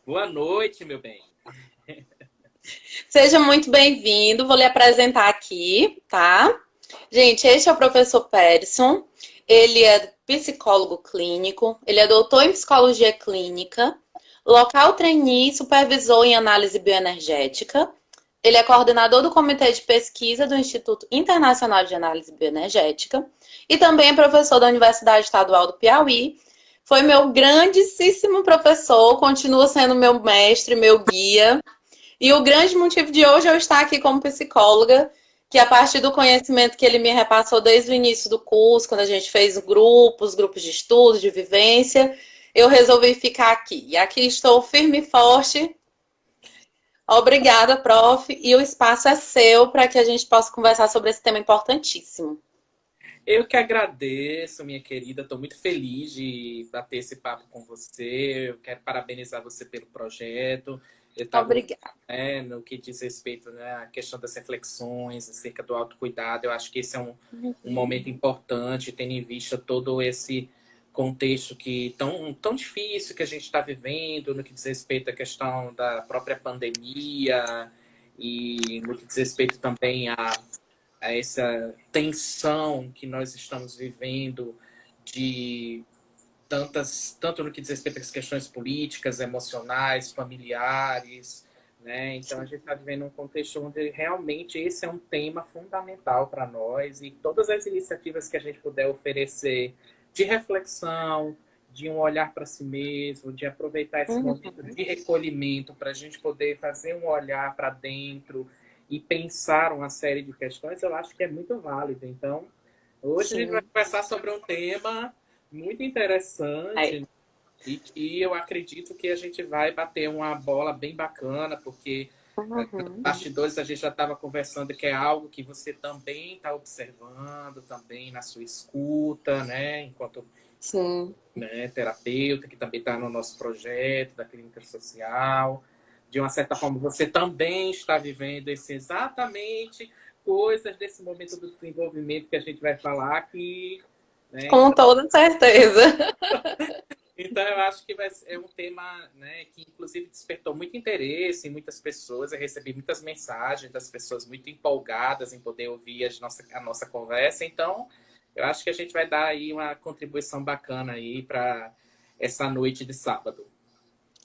Boa noite, meu bem. Seja muito bem-vindo. Vou lhe apresentar aqui, tá? Gente, este é o professor Persson. Ele é psicólogo clínico, ele é doutor em psicologia clínica, local trainee e supervisor em análise bioenergética. Ele é coordenador do comitê de pesquisa do Instituto Internacional de Análise Bioenergética e também é professor da Universidade Estadual do Piauí. Foi meu grandíssimo professor, continua sendo meu mestre, meu guia. E o grande motivo de hoje eu estar aqui como psicóloga, que a partir do conhecimento que ele me repassou desde o início do curso, quando a gente fez grupos de estudo, de vivência, eu resolvi ficar aqui. E aqui estou firme e forte. Obrigada, prof. E o espaço é seu para que a gente possa conversar sobre esse tema importantíssimo. Eu que agradeço, minha querida. Estou muito feliz de bater esse papo com você. Eu quero parabenizar você pelo projeto. Eu estava ouvindo, Obrigada. né, no que diz respeito, né, à questão das reflexões acerca do autocuidado. Eu acho que esse é um momento importante, tendo em vista todo esse contexto que tão difícil que a gente está vivendo, no que diz respeito à questão da própria pandemia e no que diz respeito também a essa tensão que nós estamos vivendo de tanto no que diz respeito às questões políticas, emocionais, familiares, né? Então a gente está vivendo um contexto onde realmente esse é um tema fundamental para nós e todas as iniciativas que a gente puder oferecer de reflexão, de um olhar para si mesmo, de aproveitar esse momento de recolhimento para a gente poder fazer um olhar para dentro e pensar uma série de questões, eu acho que é muito válido. Então, hoje a gente vai Sim. conversar sobre um tema muito É. interessante e eu acredito que a gente vai bater uma bola bem bacana, porque nos Uhum. bastidores a gente já estava conversando que é algo que você também está observando, também na sua escuta, né, enquanto, Sim. né, terapeuta, que também está no nosso projeto da clínica social. De uma certa forma, você também está vivendo esse exatamente coisas desse momento do desenvolvimento que a gente vai falar aqui, né? Com toda certeza. Então, eu acho que é um tema, né, que inclusive despertou muito interesse em muitas pessoas. Eu recebi muitas mensagens das pessoas muito empolgadas em poder ouvir a nossa conversa. Então, eu acho que a gente vai dar aí uma contribuição bacana aí para essa noite de sábado.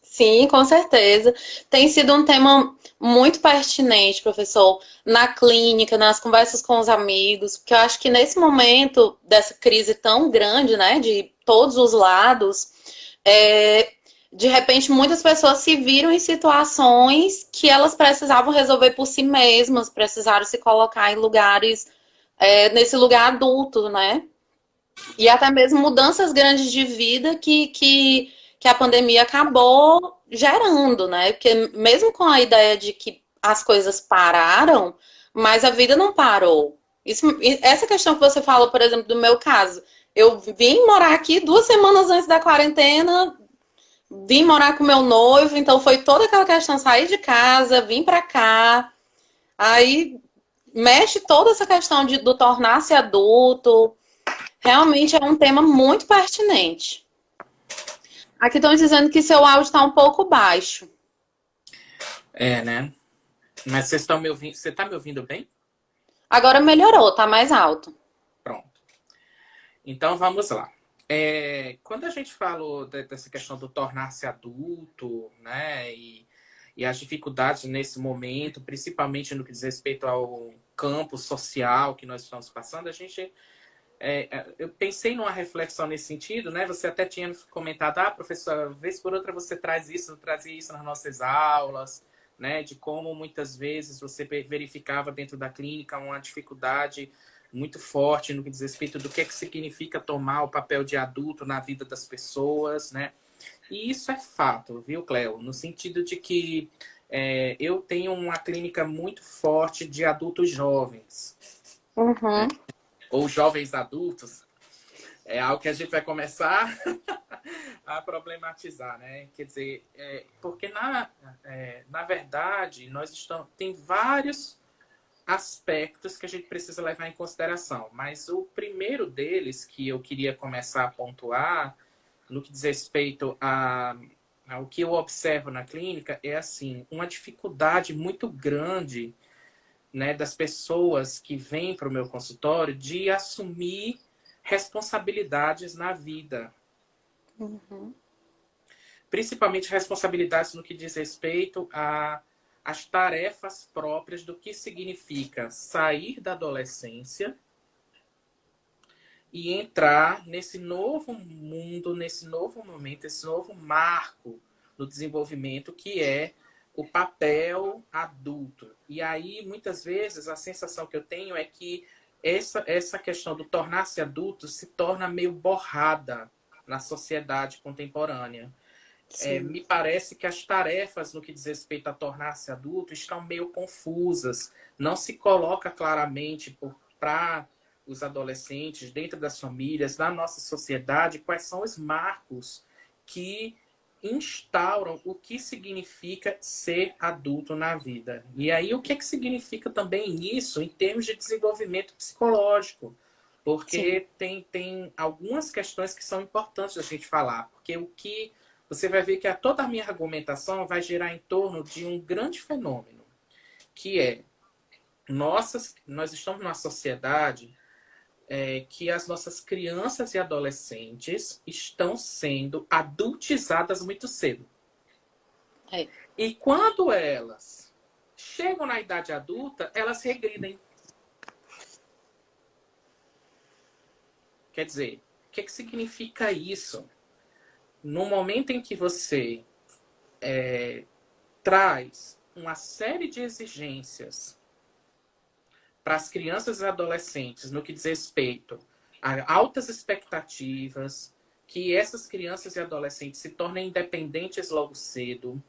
Sim, com certeza. Tem sido um tema muito pertinente, professor, na clínica, nas conversas com os amigos, porque eu acho que nesse momento dessa crise tão grande, né, de todos os lados, é, de repente muitas pessoas se viram em situações que elas precisavam resolver por si mesmas, precisaram se colocar em lugares, nesse lugar adulto, né? E até mesmo mudanças grandes de vida que a pandemia acabou gerando, né? Porque mesmo com a ideia de que as coisas pararam, mas a vida não parou. Essa questão que você falou, por exemplo, do meu caso, eu vim morar aqui 2 semanas antes da quarentena, vim morar com meu noivo, então foi toda aquela questão, sair de casa, vim para cá, aí mexe toda essa questão do tornar-se adulto. Realmente é um tema muito pertinente. Aqui estão dizendo que seu áudio está um pouco baixo. É, né? Mas vocês estão me ouvindo? Você está me ouvindo bem? Agora melhorou, tá mais alto. Pronto. Então vamos lá. Quando a gente falou dessa questão do tornar-se adulto, né, e as dificuldades nesse momento, principalmente no que diz respeito ao campo social que nós estamos passando, eu pensei numa reflexão nesse sentido, né? Você até tinha comentado, professora, vez por outra você trazia isso nas nossas aulas, né? De como muitas vezes você verificava dentro da clínica uma dificuldade muito forte no que diz respeito do que significa tomar o papel de adulto na vida das pessoas, né? E isso é fato, viu, Cleo? No sentido de que eu tenho uma clínica muito forte de adultos jovens, Uhum. ou jovens adultos, é algo que a gente vai começar a problematizar, né? Quer dizer, porque na verdade nós estamos tem vários aspectos que a gente precisa levar em consideração, mas o primeiro deles que eu queria começar a pontuar no que diz respeito o que eu observo na clínica é assim, uma dificuldade muito grande, né, das pessoas que vêm para o meu consultório de assumir responsabilidades na vida. Uhum. Principalmente responsabilidades no que diz respeito às tarefas próprias do que significa sair da adolescência e entrar nesse novo mundo, nesse novo momento, esse novo marco no desenvolvimento que é o papel adulto. E aí, muitas vezes, a sensação que eu tenho é que essa questão do tornar-se adulto se torna meio borrada na sociedade contemporânea. Me parece que as tarefas no que diz respeito a tornar-se adulto estão meio confusas. Não se coloca claramente para os adolescentes, dentro das famílias, na nossa sociedade, quais são os marcos que instauram o que significa ser adulto na vida. E aí, o que é que significa também isso em termos de desenvolvimento psicológico? Porque tem algumas questões que são importantes da gente falar. Porque o que você vai ver que toda a minha argumentação vai girar em torno de um grande fenômeno, que é nós estamos numa sociedade que as nossas crianças e adolescentes estão sendo adultizadas muito cedo. É. E quando elas chegam na idade adulta, elas regridem. Quer dizer, o que significa isso? No momento em que você traz uma série de exigências para as crianças e adolescentes no que diz respeito a altas expectativas, que essas crianças e adolescentes se tornem independentes logo cedo,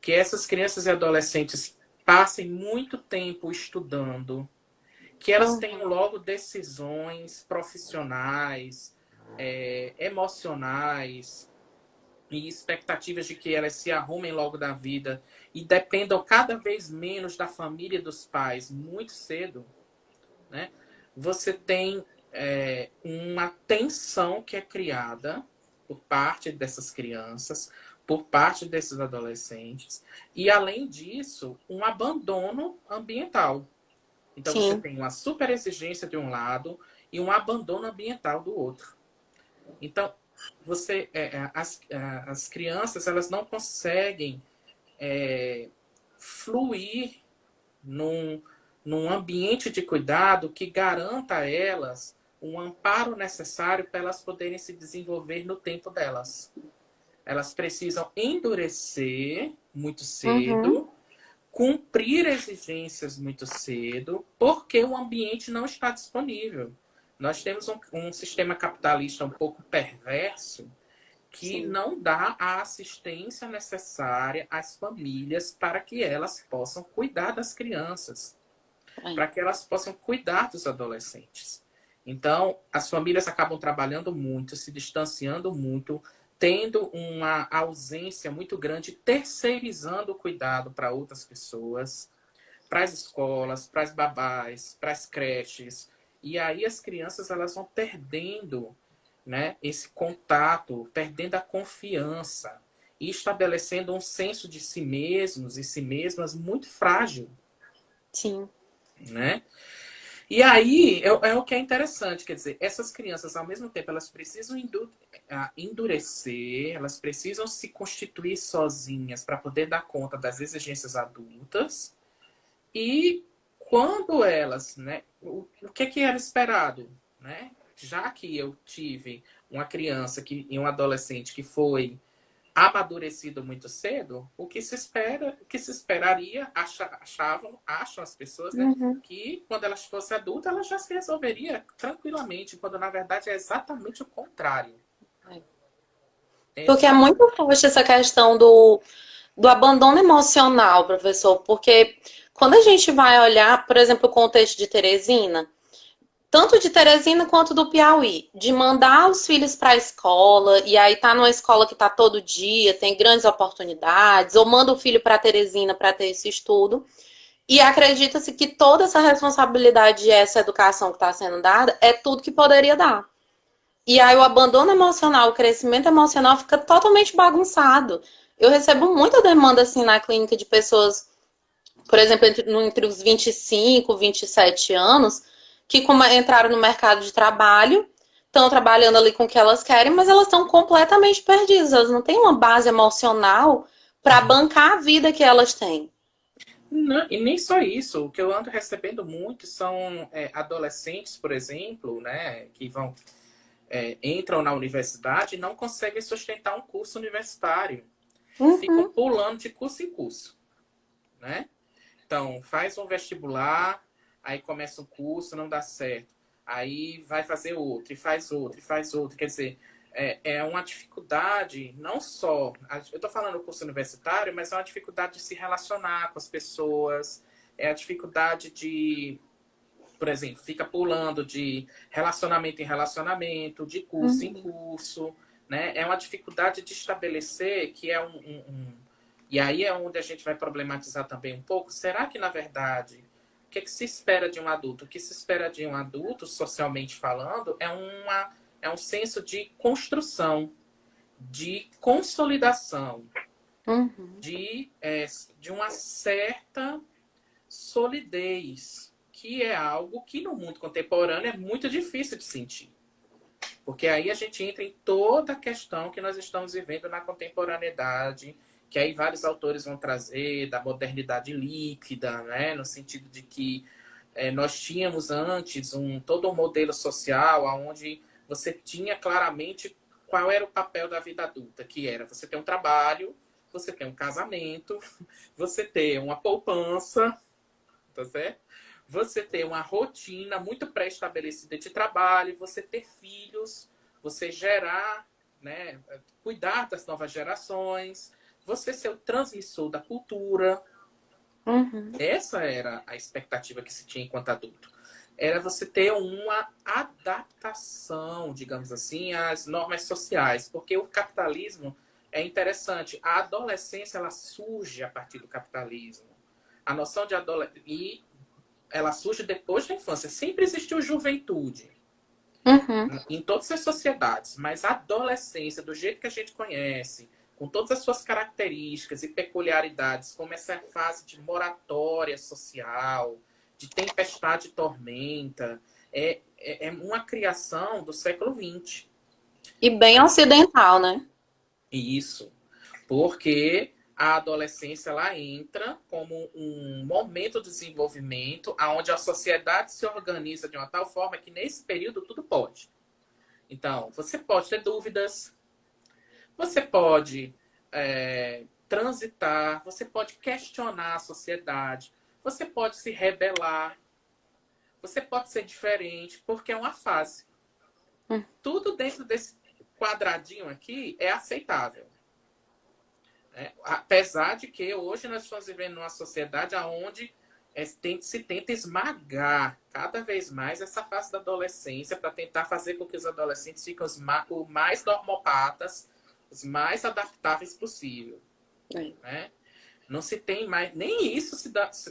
que essas crianças e adolescentes passem muito tempo estudando, que elas tenham logo decisões profissionais, emocionais e expectativas de que elas se arrumem logo da vida e dependam cada vez menos da família e dos pais muito cedo, né? Você tem uma tensão que é criada por parte dessas crianças, por parte desses adolescentes, e além disso, um abandono ambiental. Então você tem uma super exigência de um lado e um abandono ambiental do outro. Então, as crianças elas não conseguem fluir num ambiente de cuidado que garanta a elas um amparo necessário para elas poderem se desenvolver no tempo delas. Elas precisam endurecer muito cedo, cumprir exigências muito cedo, porque o ambiente não está disponível. Nós temos um sistema capitalista um pouco perverso que não dá a assistência necessária às famílias para que elas possam cuidar das crianças, para que elas possam cuidar dos adolescentes. Então, as famílias acabam trabalhando muito, se distanciando muito, tendo uma ausência muito grande, terceirizando o cuidado para outras pessoas, para as escolas, para as babás, para as creches. E aí as crianças elas vão perdendo, né, esse contato, perdendo a confiança e estabelecendo um senso de si mesmos e si mesmas muito frágil. Sim. Né? E aí é o que é interessante, quer dizer, essas crianças, ao mesmo tempo, elas precisam endurecer, elas precisam se constituir sozinhas para poder dar conta das exigências adultas. E quando elas, né, o que era esperado, né? Já que eu tive uma criança e um adolescente que foi amadurecido muito cedo, o que se esperaria, acham as pessoas, né, que quando elas fossem adultas, ela já se resolveria tranquilamente, quando na verdade é exatamente o contrário. Porque é muito forte essa questão do abandono emocional, professor, porque quando a gente vai olhar, por exemplo, o contexto de Teresina, tanto de Teresina quanto do Piauí, de mandar os filhos para a escola, e aí tá numa escola que tá todo dia, tem grandes oportunidades, ou manda o filho para Teresina para ter esse estudo, e acredita-se que toda essa responsabilidade de essa educação que está sendo dada é tudo que poderia dar. E aí o abandono emocional, o crescimento emocional fica totalmente bagunçado. Eu recebo muita demanda assim na clínica de pessoas, por exemplo, entre os 25 e 27 anos, que entraram no mercado de trabalho, estão trabalhando ali com o que elas querem, mas elas estão completamente perdidas. Elas não têm uma base emocional para Uhum. bancar a vida que elas têm. Não, e nem só isso, o que eu ando recebendo muito são adolescentes, por exemplo, né, que entram na universidade e não conseguem sustentar um curso universitário. Ficam Uhum, pulando de curso em curso, né? Então, faz um vestibular, aí começa um curso, não dá certo. Aí vai fazer outro, e faz outro, e faz outro. Quer dizer, é uma dificuldade, não só. Eu estou falando curso universitário, mas é uma dificuldade de se relacionar com as pessoas, é a dificuldade de, por exemplo, fica pulando de relacionamento em relacionamento, de curso em uhum, curso, né? É uma dificuldade de estabelecer que é e aí é onde a gente vai problematizar também um pouco. Será que, na verdade, o que se espera de um adulto? O que se espera de um adulto, socialmente falando, é um senso de construção, de consolidação, uhum. de uma certa solidez, que é algo que no mundo contemporâneo é muito difícil de sentir. Porque aí a gente entra em toda a questão que nós estamos vivendo na contemporaneidade, que aí vários autores vão trazer da modernidade líquida, né? No sentido de que nós tínhamos antes todo um modelo social onde você tinha claramente qual era o papel da vida adulta, que era você ter um trabalho, você ter um casamento, você ter uma poupança, tá certo? Você ter uma rotina muito pré-estabelecida de trabalho, você ter filhos, você gerar, né, cuidar das novas gerações, você ser o transmissor da cultura. Uhum. Essa era a expectativa que se tinha enquanto adulto. Era você ter uma adaptação, digamos assim, às normas sociais, porque o capitalismo é interessante. A adolescência ela surge a partir do capitalismo. A noção de adolescência ela surge depois da infância. Sempre existiu juventude Uhum. em todas as sociedades, mas a adolescência, do jeito que a gente conhece, com todas as suas características e peculiaridades, como essa fase de moratória social, de tempestade e tormenta, é uma criação do século XX. E bem ocidental, né? Isso. Porque a adolescência ela entra como um momento de desenvolvimento onde a sociedade se organiza de uma tal forma que nesse período tudo pode. Então, você pode ter dúvidas, você pode transitar, você pode questionar a sociedade, você pode se rebelar, você pode ser diferente, porque é uma fase. Hum. Tudo dentro desse quadradinho aqui é aceitável. Apesar de que hoje nós estamos vivendo numa sociedade onde se tenta esmagar cada vez mais essa fase da adolescência para tentar fazer com que os adolescentes fiquem o mais normopatas, os mais adaptáveis possível. É. Né? Não se tem mais, nem isso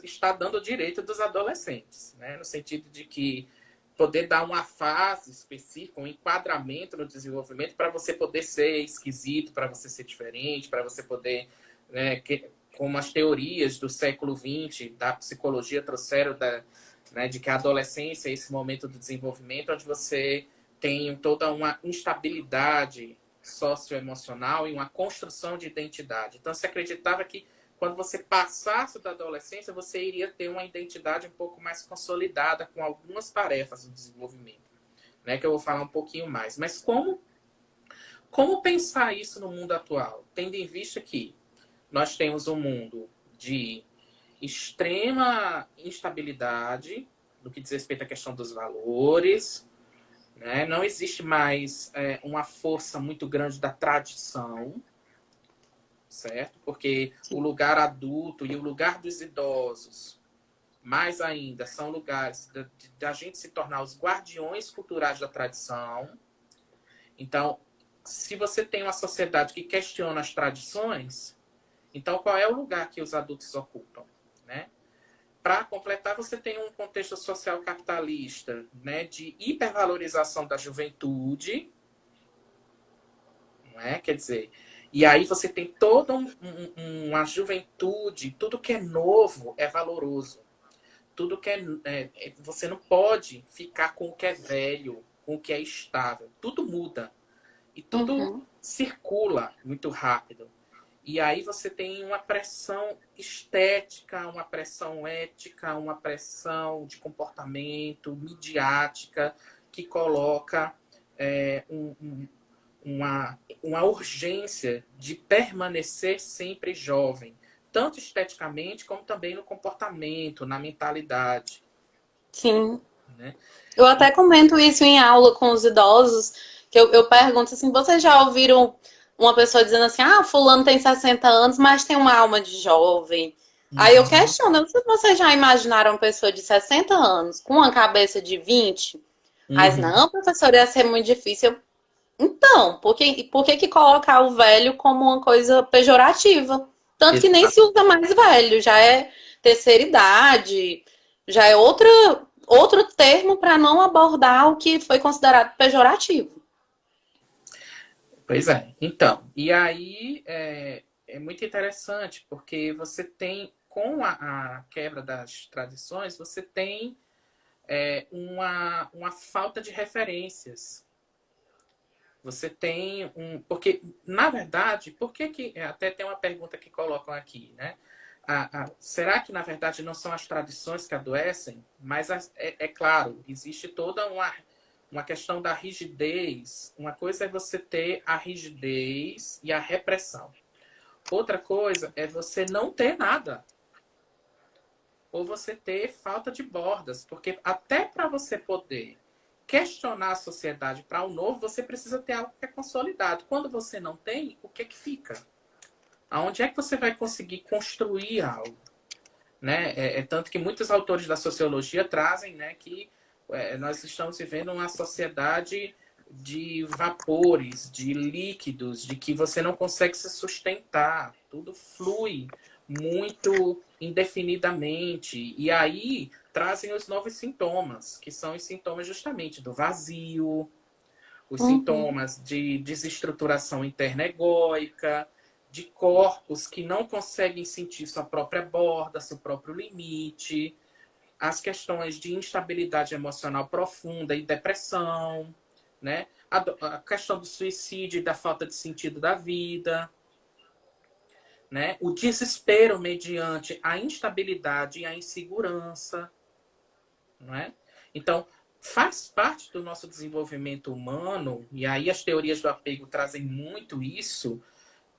está dando direito dos adolescentes, né? No sentido de que poder dar uma fase específica, um enquadramento no desenvolvimento para você poder ser esquisito, para você ser diferente, para você poder, né, como as teorias do século XX da psicologia trouxeram né, de que a adolescência é esse momento do desenvolvimento onde você tem toda uma instabilidade socioemocional e uma construção de identidade. Então, se acreditava que quando você passasse da adolescência, você iria ter uma identidade um pouco mais consolidada com algumas tarefas do desenvolvimento, né? Que eu vou falar um pouquinho mais. Mas como pensar isso no mundo atual? Tendo em vista que nós temos um mundo de extrema instabilidade no que diz respeito à questão dos valores, né? Não existe mais uma força muito grande da tradição, certo? Porque o lugar adulto e o lugar dos idosos, mais ainda, são lugares da gente se tornar os guardiões culturais da tradição. Então, se você tem uma sociedade que questiona as tradições, então qual é o lugar que os adultos ocupam, né? Para completar, você tem um contexto social capitalista, né, de hipervalorização da juventude, não é? Quer dizer, e aí você tem toda uma juventude, tudo que é novo é valoroso. Tudo que você não pode ficar com o que é velho, com o que é estável. Tudo muda. E tudo circula muito rápido. E aí você tem uma pressão estética, uma pressão ética, uma pressão de comportamento, midiática, que coloca uma urgência de permanecer sempre jovem, tanto esteticamente como também no comportamento, na mentalidade. Sim. Né? Eu até comento isso em aula com os idosos, que eu pergunto assim, vocês já ouviram uma pessoa dizendo assim, ah, fulano tem 60 anos, mas tem uma alma de jovem. Aí eu questiono, eu não sei se vocês já imaginaram uma pessoa de 60 anos com uma cabeça de 20? Mas não, professor, ia ser muito difícil. Então, por que colocar o velho como uma coisa pejorativa? Tanto que nem se usa mais velho, já é terceira idade, já é outro termo para não abordar o que foi considerado pejorativo. Pois é. Então, e aí é muito interessante, porque você tem, com a quebra das tradições, você tem uma falta de referências. Você tem porque, na verdade, por que até tem uma pergunta que colocam aqui, né? Será que, na verdade, não são as tradições que adoecem? Mas, é claro, existe toda uma questão da rigidez. Uma coisa é você ter a rigidez e a repressão. Outra coisa é você não ter nada. Ou você ter falta de bordas. Porque até para você poder questionar a sociedade para o novo, você precisa ter algo que é consolidado. Quando você não tem, o que fica? Aonde é que você vai conseguir construir algo? Né? Tanto que muitos autores da sociologia trazem, né, que nós estamos vivendo uma sociedade de vapores, de líquidos, de que você não consegue se sustentar. Tudo flui muito indefinidamente. E aí trazem os novos sintomas, que são os sintomas justamente do vazio, os sintomas de desestruturação interna egóica, de corpos que não conseguem sentir sua própria borda, seu próprio limite, as questões de instabilidade emocional profunda e depressão, né? A questão do suicídio e da falta de sentido da vida, né? O desespero mediante a instabilidade e a insegurança, não é? Então, faz parte do nosso desenvolvimento humano, e aí as teorias do apego trazem muito isso,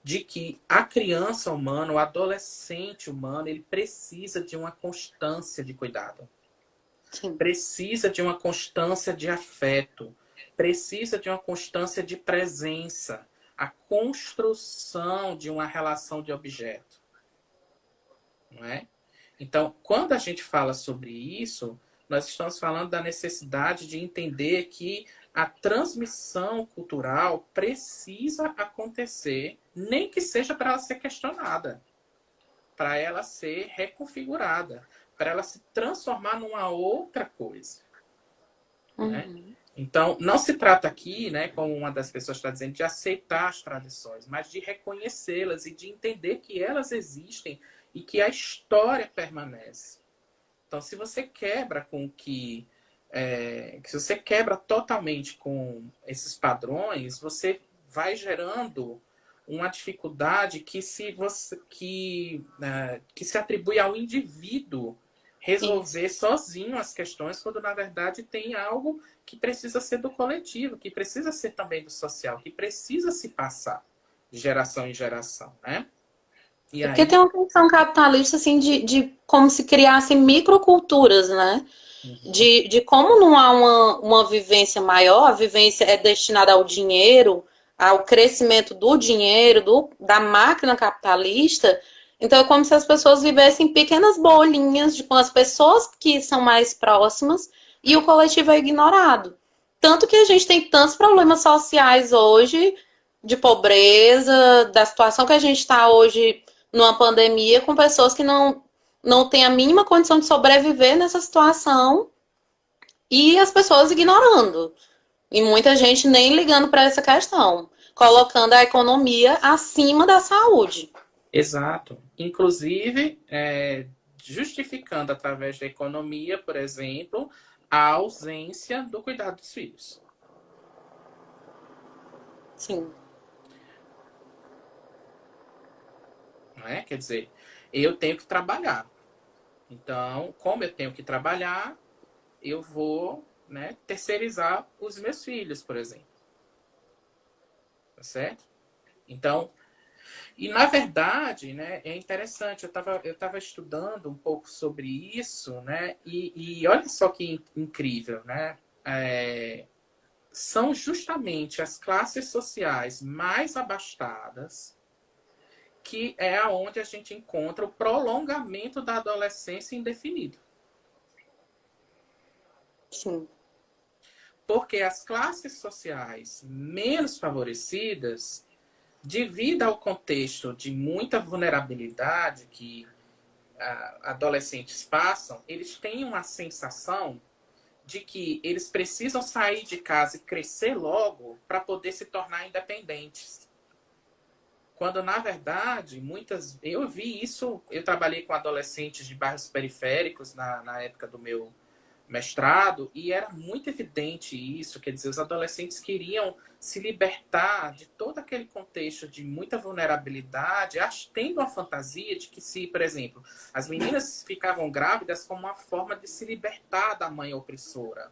de que a criança humana, o adolescente humano, ele precisa de uma constância de cuidado. Sim. Precisa de uma constância de afeto. Precisa de uma constância de presença. A construção de uma relação de objeto. Não é? Então, quando a gente fala sobre isso, nós estamos falando da necessidade de entender que a transmissão cultural precisa acontecer, nem que seja para ela ser questionada, para ela ser reconfigurada, para ela se transformar numa outra coisa. Né? Então, não se trata aqui, né, como uma das pessoas está dizendo, de aceitar as tradições, mas de reconhecê-las e de entender que elas existem e que a história permanece. Então, se você quebra com se você quebra totalmente com esses padrões, você vai gerando uma dificuldade que se atribui ao indivíduo resolver sozinho as questões, quando na verdade tem algo que precisa ser do coletivo, que precisa ser também do social, que precisa se passar de geração em geração, né? E porque tem uma questão capitalista assim de como se criassem microculturas, né? De como não há uma vivência maior, a vivência é destinada ao dinheiro, ao crescimento do dinheiro, da máquina capitalista. Então é como se as pessoas vivessem em pequenas bolinhas com as pessoas que são mais próximas e o coletivo é ignorado. Tanto que a gente tem tantos problemas sociais hoje, de pobreza, da situação que a gente está hoje numa pandemia, com pessoas que não têm a mínima condição de sobreviver nessa situação e as pessoas ignorando. E muita gente nem ligando para essa questão. colocando a economia acima da saúde. Exato. Inclusive, justificando através da economia, por exemplo, a ausência do cuidado dos filhos. Sim. Não é? Quer dizer, eu tenho que trabalhar. Então, como eu tenho que trabalhar, eu vou, né, terceirizar os meus filhos, por exemplo. Tá certo? Então, e na verdade, né, é interessante, eu tava estudando um pouco sobre isso, né, e olha só que incrível, né? São justamente as classes sociais mais abastadas que é aonde a gente encontra o prolongamento da adolescência indefinido. Sim. Porque as classes sociais menos favorecidas, devido ao contexto de muita vulnerabilidade que adolescentes passam, eles têm uma sensação de que eles precisam sair de casa e crescer logo para poder se tornar independentes. Quando, na verdade, eu vi isso, eu trabalhei com adolescentes de bairros periféricos na época do meu mestrado, e era muito evidente isso, quer dizer, os adolescentes queriam se libertar de todo aquele contexto de muita vulnerabilidade, tendo a fantasia de que se, por exemplo, as meninas ficavam grávidas como uma forma de se libertar da mãe opressora,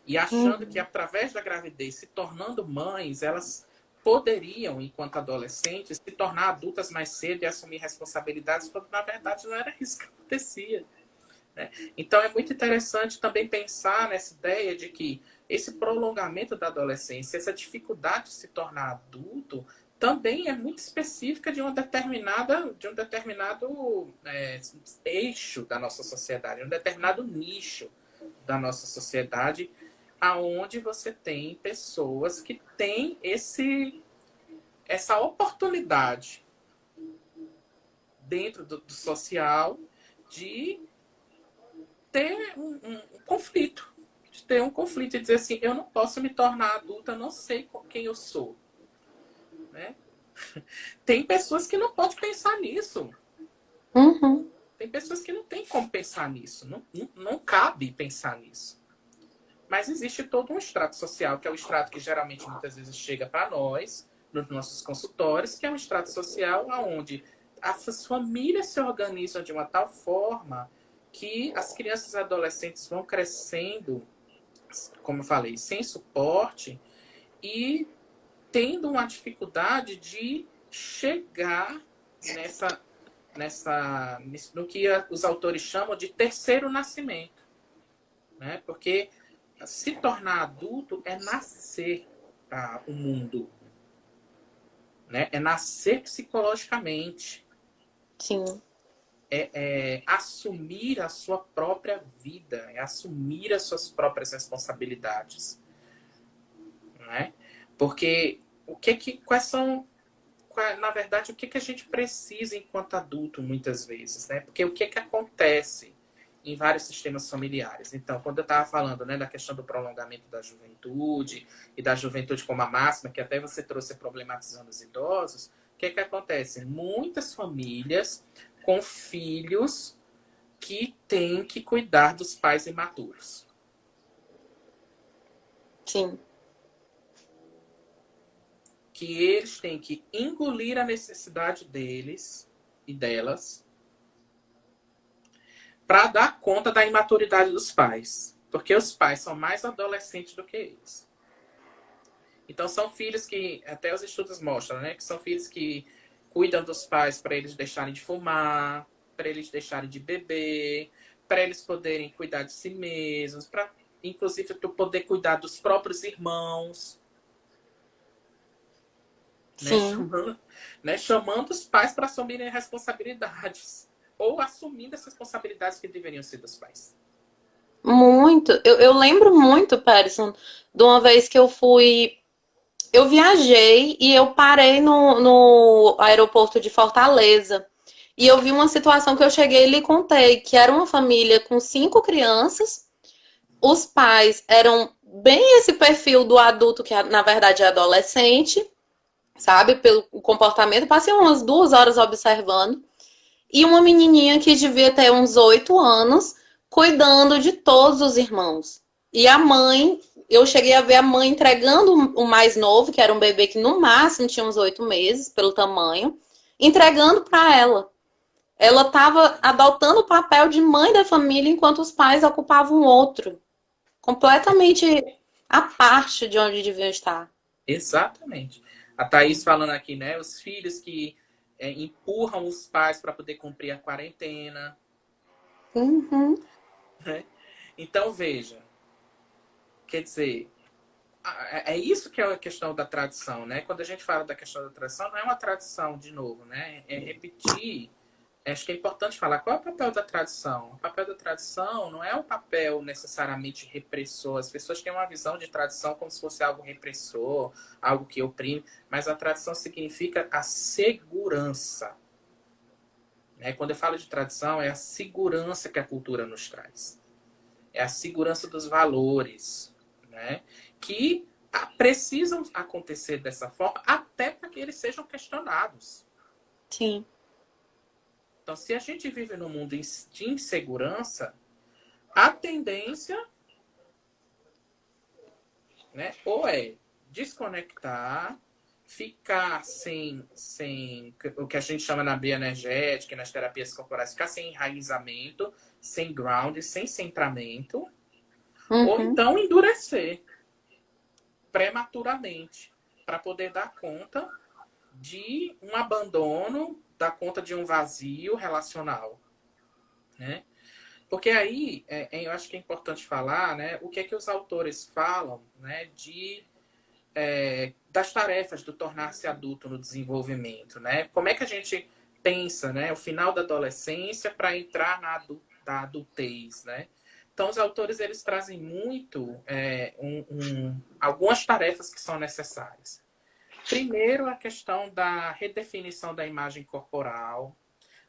e achando que através da gravidez, se tornando mães, elas poderiam, enquanto adolescentes, se tornar adultas mais cedo e assumir responsabilidades, quando na verdade não era isso que acontecia. Então, é muito interessante também pensar nessa ideia de que esse prolongamento da adolescência, essa dificuldade de se tornar adulto, também é muito específica de um determinado eixo da nossa sociedade, um determinado nicho da nossa sociedade, aonde você tem pessoas que têm essa oportunidade dentro do social de ter um conflito. De ter um conflito e dizer assim, eu não posso me tornar adulta, eu não sei quem eu sou. Né? Tem pessoas que não podem pensar nisso. Uhum. Tem pessoas que não têm como pensar nisso. Não cabe pensar nisso. Mas existe todo um estrato social, que é o estrato que geralmente muitas vezes chega para nós, nos nossos consultórios, que é um estrato social onde as famílias se organizam de uma tal forma que as crianças e adolescentes vão crescendo, como eu falei, sem suporte e tendo uma dificuldade de chegar no que os autores chamam de terceiro nascimento. Né? Porque se tornar adulto é nascer para o mundo. Né? É nascer psicologicamente. Sim. É assumir a sua própria vida, é assumir as suas próprias responsabilidades. Né? Porque na verdade, o que a gente precisa enquanto adulto, muitas vezes, né? Porque o que acontece em vários sistemas familiares. Então, quando eu estava falando, né, da questão do prolongamento da juventude e da juventude como a máxima, que até você trouxe problematizando os idosos, o que acontece? Muitas famílias com filhos que têm que cuidar dos pais imaturos. Sim. Que eles têm que engolir a necessidade deles e delas para dar conta da imaturidade dos pais. Porque os pais são mais adolescentes do que eles. Então, são filhos que, até os estudos mostram, né? Que são filhos que cuidam dos pais para eles deixarem de fumar, para eles deixarem de beber, para eles poderem cuidar de si mesmos, para, inclusive, poder cuidar dos próprios irmãos. Chamando os pais para assumirem responsabilidades. Ou assumindo as responsabilidades que deveriam ser dos pais. Muito. Eu lembro muito, Patterson, de uma vez que eu viajei e eu parei no aeroporto de Fortaleza. E eu vi uma situação que eu cheguei e lhe contei, que era uma família com 5 crianças. Os pais eram bem esse perfil do adulto, que na verdade é adolescente. sabe? Pelo comportamento. Passei umas 2 horas observando. E uma menininha que devia ter uns 8 anos, cuidando de todos os irmãos. E a mãe, eu cheguei a ver a mãe entregando o mais novo, que era um bebê que no máximo tinha uns 8 meses, pelo tamanho, entregando para ela. Ela estava adotando o papel de mãe da família, enquanto os pais ocupavam outro. Completamente à parte de onde deviam estar. Exatamente. A Thaís falando aqui, né? Os filhos que empurram os pais para poder cumprir a quarentena. Uhum. Né? Então, veja, quer dizer, é isso que é a questão da tradição, né? Quando a gente fala da questão da tradição, não é uma tradição, de novo, né? É repetir. Acho que é importante falar qual é o papel da tradição. O papel da tradição não é um papel necessariamente repressor. As pessoas têm uma visão de tradição como se fosse algo repressor, algo que oprime, mas a tradição significa a segurança. Né? Quando eu falo de tradição, é a segurança que a cultura nos traz. É a segurança dos valores, né? Que precisam acontecer dessa forma até para que eles sejam questionados. Sim. Então, se a gente vive num mundo de insegurança, a tendência, né, ou é desconectar, ficar sem o que a gente chama na bioenergética, nas terapias corporais, ficar sem enraizamento, sem ground, sem centramento, ou Uhum. então endurecer prematuramente para poder dar conta de um abandono, dar conta de um vazio relacional, né? Porque aí, eu acho que é importante falar, né, o que é que os autores falam, né, das tarefas do tornar-se adulto no desenvolvimento, né? Como é que a gente pensa, né, o final da adolescência para entrar da adultez, né? Então, os autores, eles trazem muito algumas tarefas que são necessárias. Primeiro, a questão da redefinição da imagem corporal,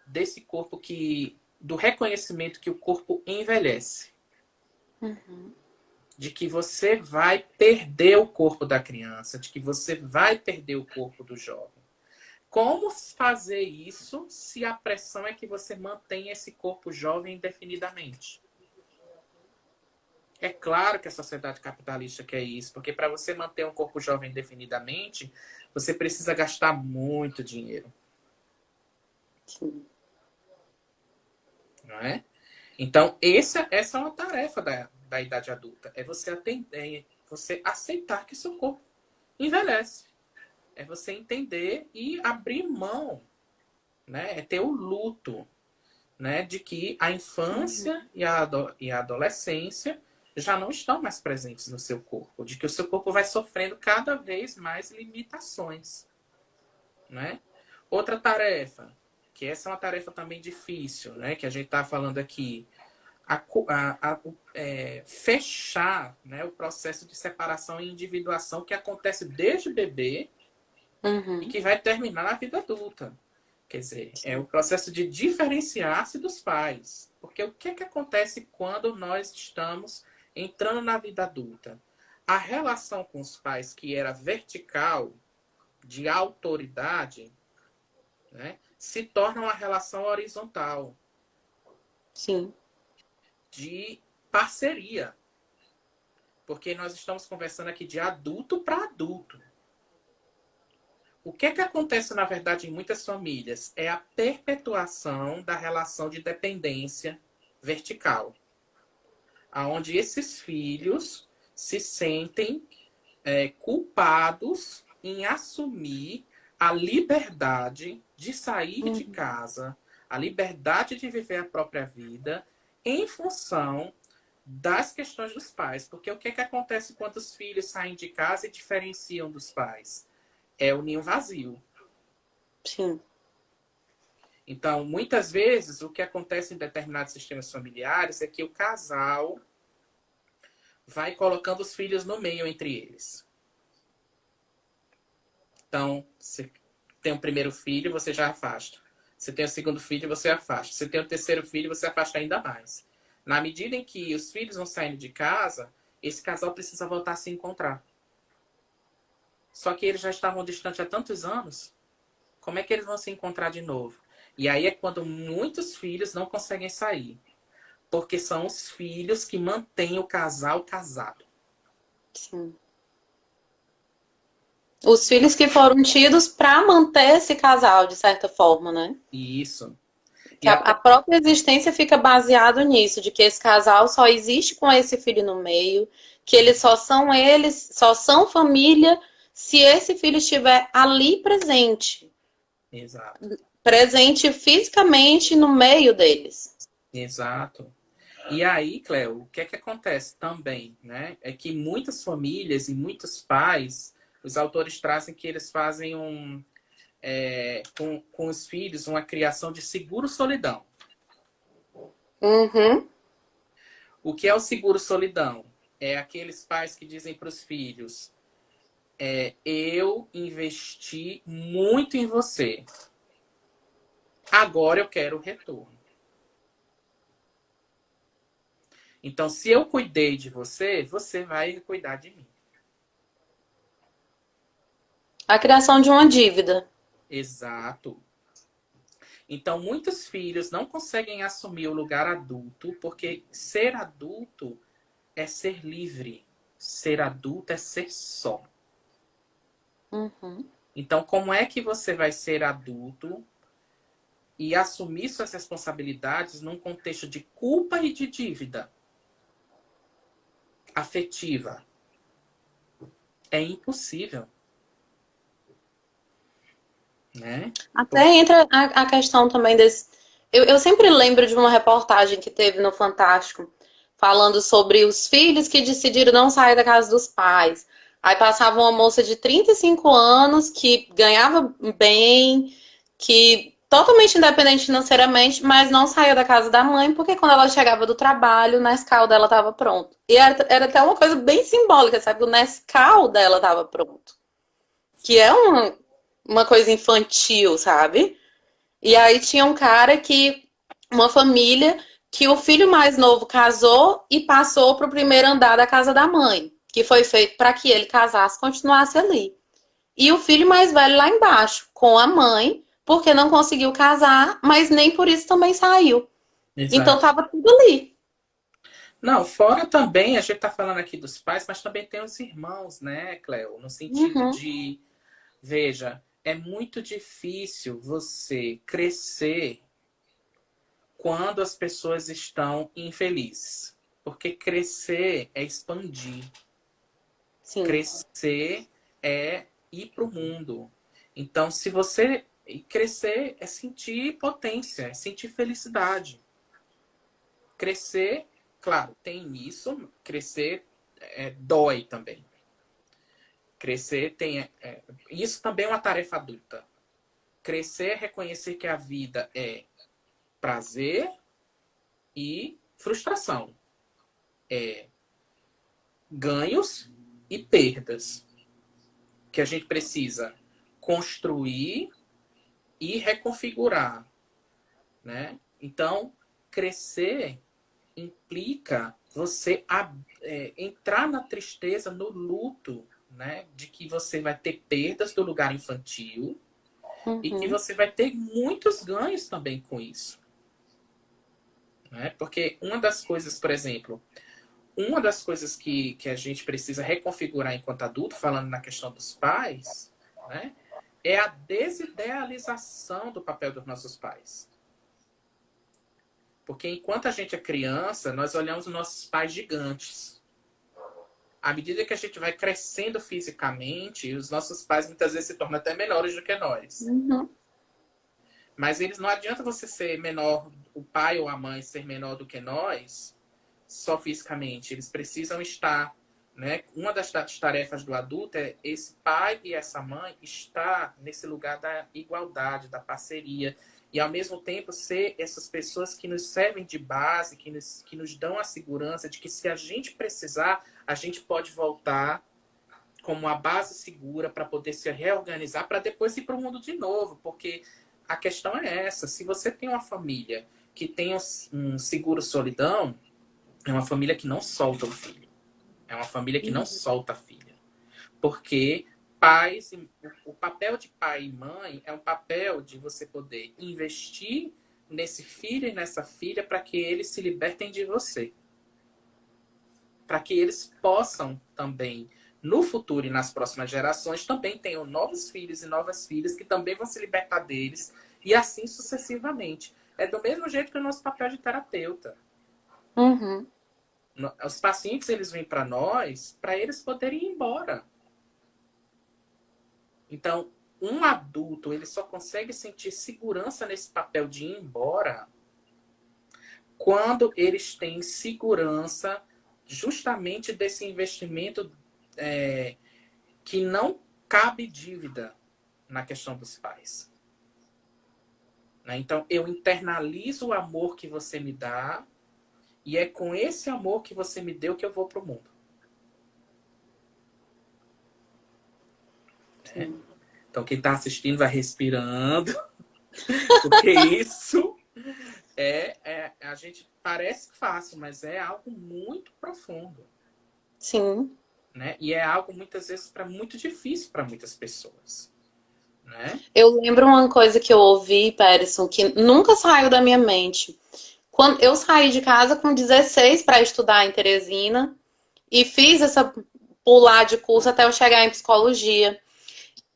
desse corpo do reconhecimento que o corpo envelhece. Uhum. De que você vai perder o corpo da criança, de que você vai perder o corpo do jovem. Como fazer isso se a pressão é que você mantenha esse corpo jovem indefinidamente? É claro que a sociedade capitalista quer isso, porque para você manter um corpo jovem indefinidamente, você precisa gastar muito dinheiro. Sim. Não é? Então, essa é uma tarefa da idade adulta. É você aceitar que seu corpo envelhece. É você entender e abrir mão, né? É ter o luto, né? De que a infância e a adolescência já não estão mais presentes no seu corpo. De que o seu corpo vai sofrendo cada vez mais limitações, né? Outra tarefa, que essa é uma tarefa também difícil, né? Que a gente está falando aqui, fechar, né, o processo de separação e individuação que acontece desde bebê e Uhum. que vai terminar na vida adulta. Quer dizer, é o processo de diferenciar-se dos pais. Porque o que é que acontece quando nós estamos entrando na vida adulta? A relação com os pais, que era vertical, de autoridade, né, se torna uma relação horizontal, Sim. de parceria. Porque nós estamos conversando aqui de adulto para adulto. O que é que acontece, na verdade, em muitas famílias? É a perpetuação da relação de dependência vertical, aonde esses filhos se sentem culpados em assumir a liberdade de sair de Uhum. casa, a liberdade de viver a própria vida, em função das questões dos pais. Porque o que é que acontece quando os filhos saem de casa e diferenciam dos pais? É o ninho vazio. Sim. Então, muitas vezes, o que acontece em determinados sistemas familiares é que o casal vai colocando os filhos no meio entre eles. Então, você tem o primeiro filho, você já afasta. Você tem o segundo filho, você afasta. Você tem o terceiro filho, você afasta ainda mais. Na medida em que os filhos vão saindo de casa, esse casal precisa voltar a se encontrar. Só que eles já estavam distantes há tantos anos. Como é que eles vão se encontrar de novo? E aí é quando muitos filhos não conseguem sair. Porque são os filhos que mantêm o casal casado. Sim. Os filhos que foram tidos para manter esse casal, de certa forma, né? Isso. Que a própria existência fica baseado nisso, de que esse casal só existe com esse filho no meio, que eles só são família se esse filho estiver ali presente. Exato. Presente fisicamente no meio deles. Exato. E aí, Cleo, o que é que acontece também, né? É que muitas famílias e muitos pais, os autores trazem que eles fazem com os filhos uma criação de seguro solidão. Uhum. O que é o seguro solidão? É aqueles pais que dizem para os filhos: eu investi muito em você, agora eu quero o retorno. Então, se eu cuidei de você, você vai cuidar de mim. A criação de uma dívida. Exato. Então, muitos filhos não conseguem assumir o lugar adulto, porque ser adulto é ser livre. Ser adulto é ser só. Uhum. Então, como é que você vai ser adulto e assumir suas responsabilidades num contexto de culpa e de dívida afetiva? É impossível, né? Até entra a questão também desse. Eu sempre lembro de uma reportagem que teve no Fantástico, falando sobre os filhos que decidiram não sair da casa dos pais. Aí passava uma moça de 35 anos que ganhava bem, que totalmente independente financeiramente, mas não saía da casa da mãe, porque quando ela chegava do trabalho, o Nescau dela estava pronto. E era até uma coisa bem simbólica, sabe? O Nescau dela estava pronto. Que é uma coisa infantil, sabe? E aí tinha um cara que, uma família, que o filho mais novo casou e passou para o primeiro andar da casa da mãe, que foi feito para que ele casasse, continuasse ali. E o filho mais velho lá embaixo, com a mãe, porque não conseguiu casar, mas nem por isso também saiu. Então Exato. tava tudo ali. Não, fora também, a gente tá falando aqui dos pais, mas também tem os irmãos, né, Cleo? No sentido Uhum, de, veja, é muito difícil você crescer quando as pessoas estão infelizes. Porque crescer é expandir. sim. Crescer é ir para o mundo. Então, se você crescer é sentir potência, é sentir felicidade. Crescer, claro, tem isso. Crescer dói também. Crescer tem. Isso também é uma tarefa adulta. Crescer é reconhecer que a vida é prazer e frustração. É ganhos e perdas. Que a gente precisa construir e reconfigurar, né? Então, crescer implica você entrar na tristeza, no luto, né? De que você vai ter perdas do lugar infantil e que Uhum, você vai ter muitos ganhos também com isso, né? Porque uma das coisas, por exemplo, uma das coisas que a gente precisa reconfigurar enquanto adulto, falando na questão dos pais, né? É a desidealização do papel dos nossos pais. Porque enquanto a gente é criança, nós olhamos os nossos pais gigantes. À medida que a gente vai crescendo fisicamente, os nossos pais muitas vezes se tornam até menores do que nós. uhum. Mas eles não adianta você ser menor, o pai ou a mãe ser menor do que nós, só fisicamente. Eles precisam estar, né? Uma das tarefas do adulto é esse pai e essa mãe estar nesse lugar da igualdade, da parceria. E, ao mesmo tempo, ser essas pessoas que nos servem de base, que nos dão a segurança de que, se a gente precisar, a gente pode voltar como uma base segura para poder se reorganizar, para depois ir para o mundo de novo. Porque a questão é essa. Se você tem uma família que tem um seguro solidão, é uma família que não solta o filho. É uma família que não solta a filha. Porque pais, o papel de pai e mãe é um papel de você poder investir nesse filho e nessa filha para que eles se libertem de você. Para que eles possam também, no futuro e nas próximas gerações, também tenham novos filhos e novas filhas que também vão se libertar deles, e assim sucessivamente. É do mesmo jeito que o nosso papel de terapeuta. Uhum. Os pacientes, eles vêm para nós para eles poderem ir embora. Então, um adulto, ele só consegue sentir segurança nesse papel de ir embora quando eles têm segurança justamente desse investimento que não cabe dívida na questão dos pais. Né? Então, eu internalizo o amor que você me dá e é com esse amor que você me deu que eu vou para o mundo. Né? Então, quem está assistindo vai respirando, porque isso a gente parece fácil, mas é algo muito profundo. Sim. Né? E é algo, muitas vezes, muito difícil para muitas pessoas. Né? Eu lembro uma coisa que eu ouvi, Peterson, que nunca saiu da minha mente. Quando eu saí de casa com 16 para estudar em Teresina e fiz essa pular de curso até eu chegar em psicologia.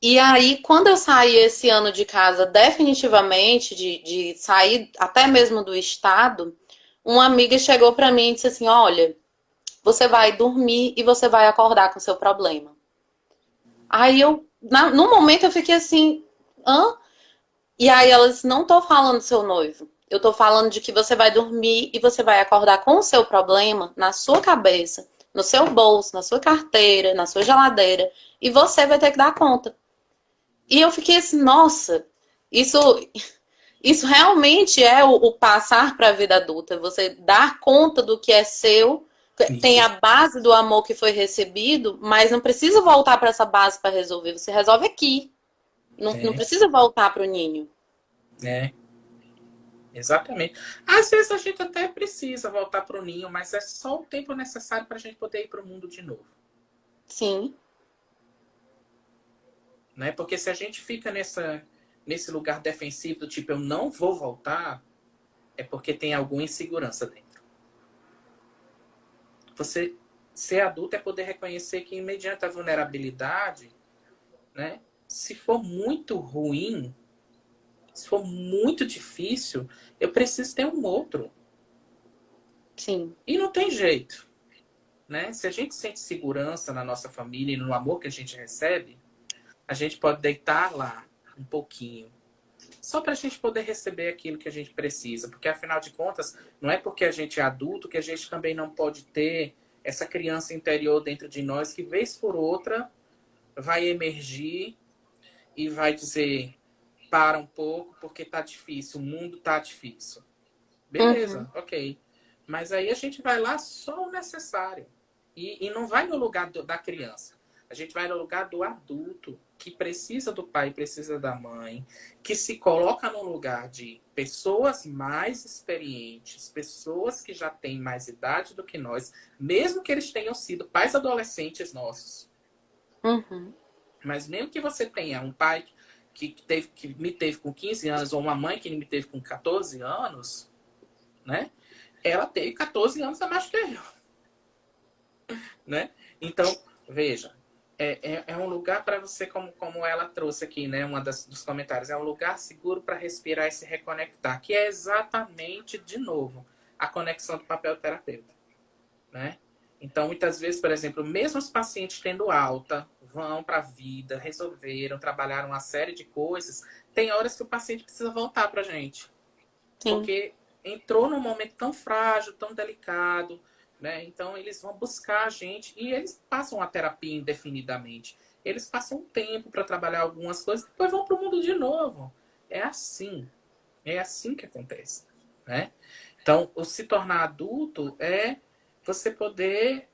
E aí, quando eu saí esse ano de casa definitivamente, de sair até mesmo do estado, uma amiga chegou para mim e disse assim, olha, você vai dormir e você vai acordar com o seu problema. Aí no momento eu fiquei assim, hã? E aí ela disse, não tô falando do seu noivo. Eu tô falando de que você vai dormir e você vai acordar com o seu problema na sua cabeça, no seu bolso, na sua carteira, na sua geladeira. E você vai ter que dar conta. E eu fiquei assim, nossa, isso realmente é o passar para a vida adulta. Você dar conta do que é seu, tem a base do amor que foi recebido, mas não precisa voltar para essa base para resolver. Você resolve aqui. Não precisa voltar para o ninho. Exatamente. Às vezes a gente até precisa voltar para o ninho, mas é só o tempo necessário para a gente poder ir para o mundo de novo. Sim. Né? Porque se a gente fica nesse lugar defensivo do tipo, eu não vou voltar, é porque tem alguma insegurança dentro. Você ser adulto é poder reconhecer que, mediante a vulnerabilidade, né, se for muito ruim, se for muito difícil, eu preciso ter um outro. Sim. E não tem jeito. Né? Se a gente sente segurança na nossa família e no amor que a gente recebe, a gente pode deitar lá um pouquinho. Só para a gente poder receber aquilo que a gente precisa. Porque, afinal de contas, não é porque a gente é adulto que a gente também não pode ter essa criança interior dentro de nós que, vez por outra, vai emergir e vai dizer, para um pouco, porque tá difícil, o mundo tá difícil. Beleza, ok. Mas aí a gente vai lá só o necessário. E não vai no lugar da criança. A gente vai no lugar do adulto, que precisa do pai, precisa da mãe, que se coloca no lugar de pessoas mais experientes, pessoas que já têm mais idade do que nós, mesmo que eles tenham sido pais adolescentes nossos. Mas mesmo que você tenha um pai que me teve com 15 anos, ou uma mãe que me teve com 14 anos, né? Ela teve 14 anos a mais que eu. Né? Então, veja, é um lugar para você, como ela trouxe aqui, né? Dos comentários, é um lugar seguro para respirar e se reconectar, que é exatamente, de novo, a conexão do papel terapeuta. Né? Então, muitas vezes, por exemplo, mesmo os pacientes tendo alta, vão para a vida, resolveram, trabalharam uma série de coisas, tem horas que o paciente precisa voltar para a gente. Sim. Porque entrou num momento tão frágil, tão delicado, né? Então, eles vão buscar a gente e eles passam a terapia indefinidamente. Eles passam um tempo para trabalhar algumas coisas, depois vão para o mundo de novo. É assim que acontece. Né? Então, o se tornar adulto é você poder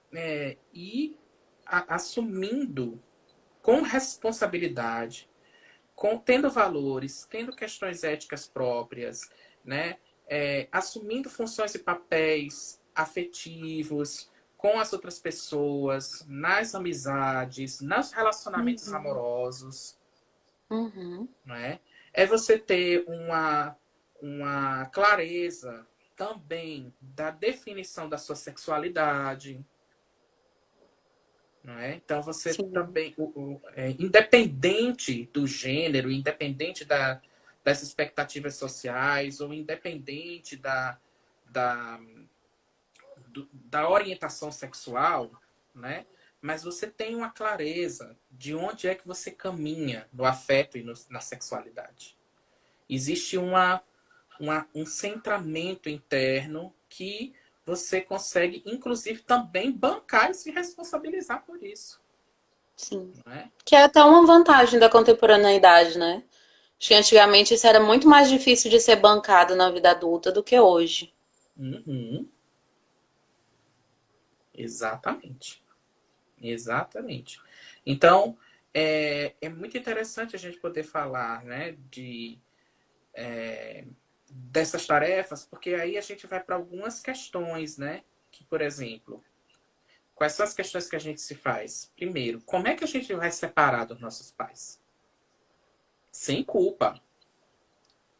ir assumindo com responsabilidade, tendo valores, tendo questões éticas próprias, né? Assumindo funções e papéis afetivos, com as outras pessoas, nas amizades, nos relacionamentos amorosos, não é? É você ter uma clareza também da definição da sua sexualidade, não é? Então você Sim. também, independente do gênero, independente das expectativas sociais, ou independente da orientação sexual, né? Mas você tem uma clareza de onde é que você caminha no afeto e na sexualidade. Existe um centramento interno que você consegue, inclusive, também bancar e se responsabilizar por isso. Sim. Não é? Que é até uma vantagem da contemporaneidade, né? Acho que antigamente isso era muito mais difícil de ser bancado na vida adulta do que hoje. Uhum. Exatamente. Exatamente. Então, é muito interessante a gente poder falar, né, dessas tarefas, porque aí a gente vai para algumas questões, né? Que, por exemplo, quais são as questões que a gente se faz? Primeiro, como é que a gente vai separar dos nossos pais? Sem culpa.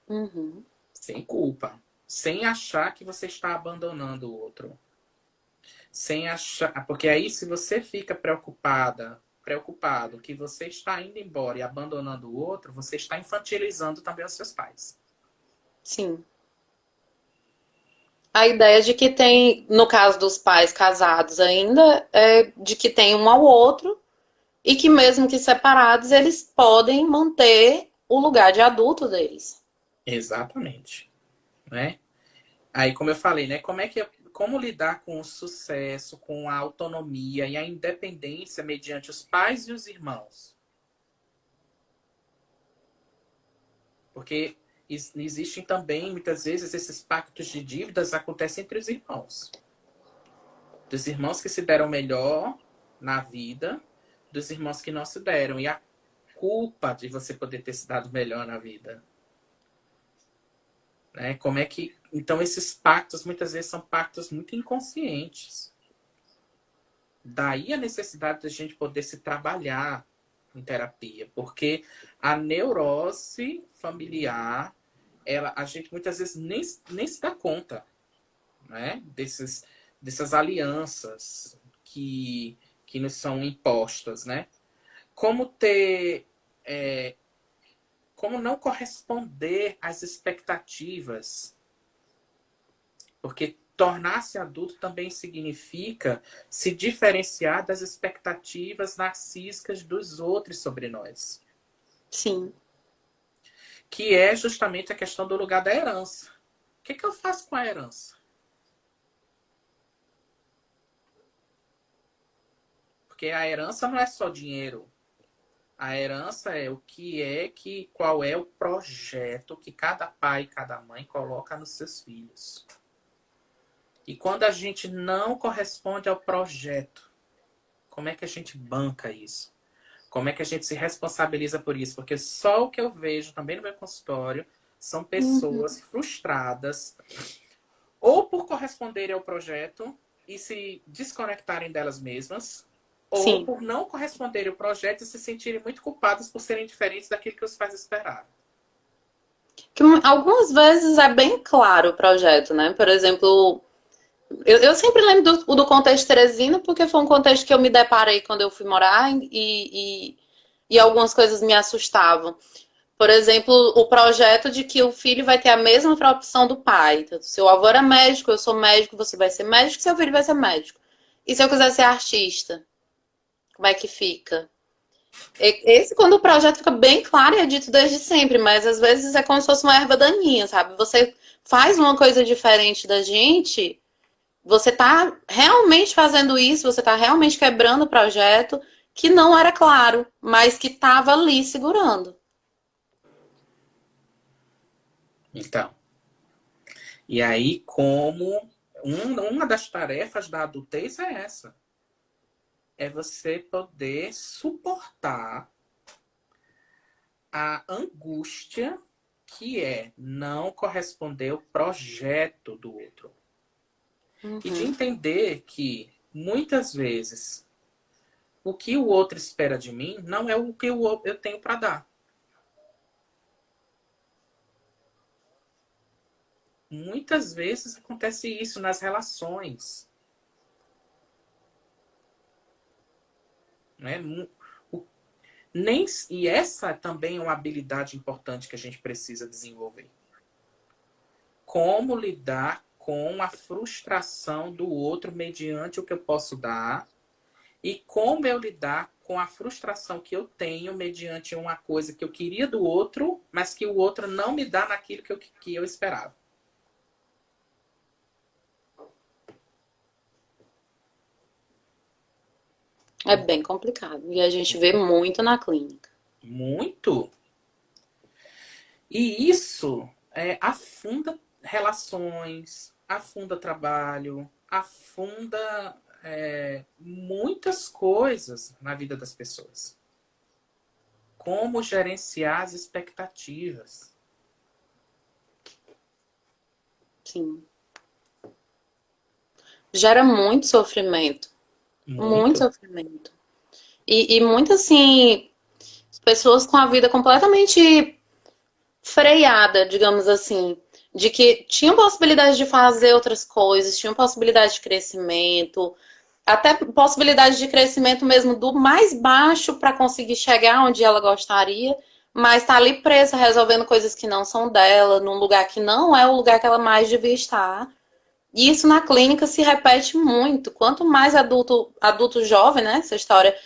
Uhum. Sem culpa. Sem achar que você está abandonando o outro. Sem achar. Porque aí, se você fica preocupado que você está indo embora e abandonando o outro, você está infantilizando também os seus pais. Sim. A ideia de que tem, no caso dos pais casados ainda, é de que tem um ao outro e que mesmo que separados, eles podem manter o lugar de adulto deles. Exatamente. Né? Aí, como eu falei, né? Como lidar com o sucesso, com a autonomia e a independência mediante os pais e os irmãos? Porque existem também, muitas vezes, esses pactos de dívidas acontecem entre os irmãos. Dos irmãos que se deram melhor na vida, dos irmãos que não se deram. E a culpa de você poder ter se dado melhor na vida. Né? Como é que... Então, esses pactos, muitas vezes, são pactos muito inconscientes. Daí a necessidade da gente poder se trabalhar em terapia, porque a neurose familiar, a gente muitas vezes nem se dá conta, né? Dessas alianças que nos são impostas, né? Como ter, como não corresponder às expectativas, porque tornar-se adulto também significa se diferenciar das expectativas narcísicas dos outros sobre nós. Sim. Que é justamente a questão do lugar da herança. O que eu faço com a herança? Porque a herança não é só dinheiro. A herança é qual é o projeto que cada pai e cada mãe coloca nos seus filhos. E quando a gente não corresponde ao projeto, como é que a gente banca isso? Como é que a gente se responsabiliza por isso? Porque só o que eu vejo também no meu consultório são pessoas frustradas ou por corresponderem ao projeto e se desconectarem delas mesmas, ou Sim. por não corresponderem ao projeto e se sentirem muito culpadas por serem diferentes daquilo que os pais esperavam. Que algumas vezes é bem claro o projeto, né? Por exemplo, eu sempre lembro do contexto Teresina, porque foi um contexto que eu me deparei quando eu fui morar e algumas coisas me assustavam. Por exemplo, o projeto de que o filho vai ter a mesma profissão do pai. Então, se o avô era médico, eu sou médico, você vai ser médico, seu filho vai ser médico. E se eu quiser ser artista, como é que fica? Esse, quando o projeto fica bem claro, é dito desde sempre, mas às vezes é como se fosse uma erva daninha, sabe? Você faz uma coisa diferente da gente, você tá realmente fazendo isso, você tá realmente quebrando o projeto que não era claro, mas que tava ali segurando. Então, e aí uma das tarefas da adultez é essa. É você poder suportar a angústia que é não corresponder ao projeto do outro. E de Uhum. entender que muitas vezes, o que o outro espera de mim não é o que eu tenho para dar. Muitas vezes acontece isso nas relações. Né? E essa também é uma habilidade importante que a gente precisa desenvolver. Como lidar com a frustração do outro mediante o que eu posso dar e como eu lidar com a frustração que eu tenho mediante uma coisa que eu queria do outro, mas que o outro não me dá naquilo que eu esperava. É bem complicado. E a gente vê muito na clínica. Muito. E isso afunda relações, afunda trabalho, afunda muitas coisas na vida das pessoas. Como gerenciar as expectativas. Sim. Gera muito sofrimento. Muito Muito. sofrimento. E muito assim, pessoas com a vida completamente freada, digamos assim, de que tinham possibilidade de fazer outras coisas, tinham possibilidade de crescimento, até possibilidade de crescimento mesmo do mais baixo para conseguir chegar onde ela gostaria, mas tá ali presa resolvendo coisas que não são dela, num lugar que não é o lugar que ela mais devia estar. E isso na clínica se repete muito. Quanto mais adulto jovem, né? Essa história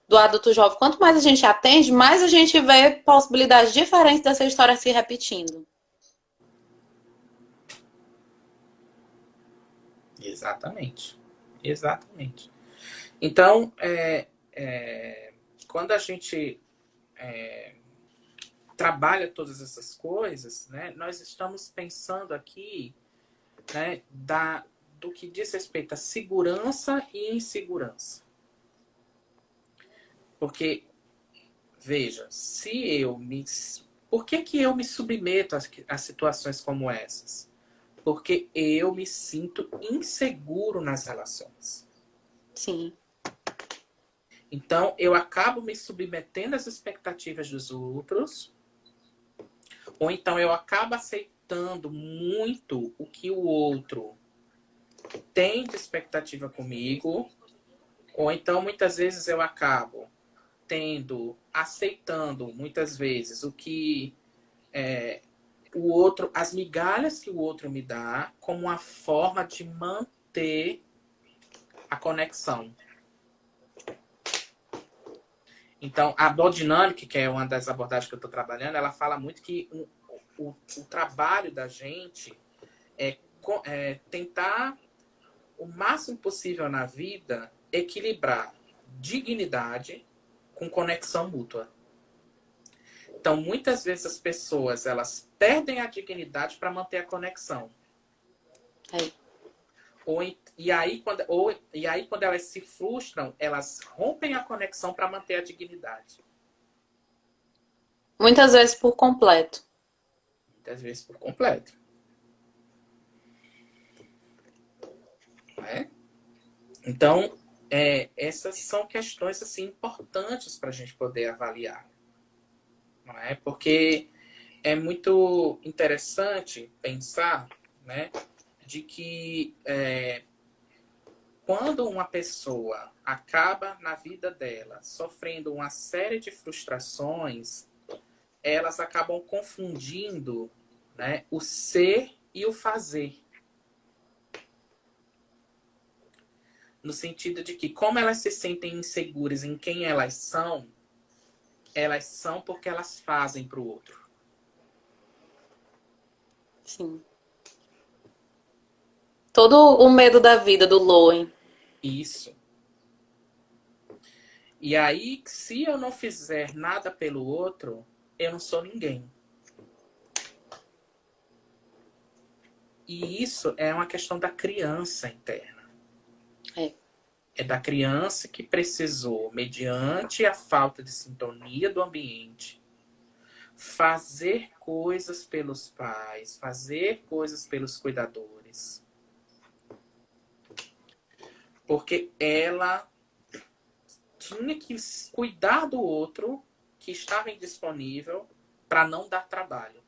do adulto jovem, quanto mais a gente atende, mais a gente vê possibilidades diferentes dessa história se repetindo. Exatamente. Exatamente. Então, quando a gente trabalha todas essas coisas, né, nós estamos pensando aqui, né, do que diz respeito à segurança e insegurança. Porque, veja, por que eu me submeto a situações como essas? Porque eu me sinto inseguro nas relações. Sim. Então, eu acabo me submetendo às expectativas dos outros, ou então eu acabo aceitando muito o que o outro tem de expectativa comigo, ou então muitas vezes eu acabo aceitando muitas vezes o que o outro, as migalhas que o outro me dá, como uma forma de manter a conexão. Então, a biodinâmica, que é uma das abordagens que eu estou trabalhando, ela fala muito que o trabalho da gente é tentar, o máximo possível na vida, equilibrar dignidade com conexão mútua. Então, muitas vezes as pessoas elas perdem a dignidade para manter a conexão. É. E aí, quando elas se frustram, elas rompem a conexão para manter a dignidade. Muitas vezes por completo. Muitas vezes por completo. Não é? Então, essas são questões assim, importantes para a gente poder avaliar. Não é? Porque é muito interessante pensar, né, de que quando uma pessoa acaba na vida dela sofrendo uma série de frustrações, elas acabam confundindo, né, o ser e o fazer. No sentido de que, como elas se sentem inseguras em quem elas são porque elas fazem para o outro. Sim. Todo o medo da vida do Loen. Isso. E aí, se eu não fizer nada pelo outro, eu não sou ninguém. E isso é uma questão da criança interna. É da criança que precisou, mediante a falta de sintonia do ambiente, fazer coisas pelos pais, fazer coisas pelos cuidadores. Porque ela tinha que cuidar do outro que estava indisponível para não dar trabalho.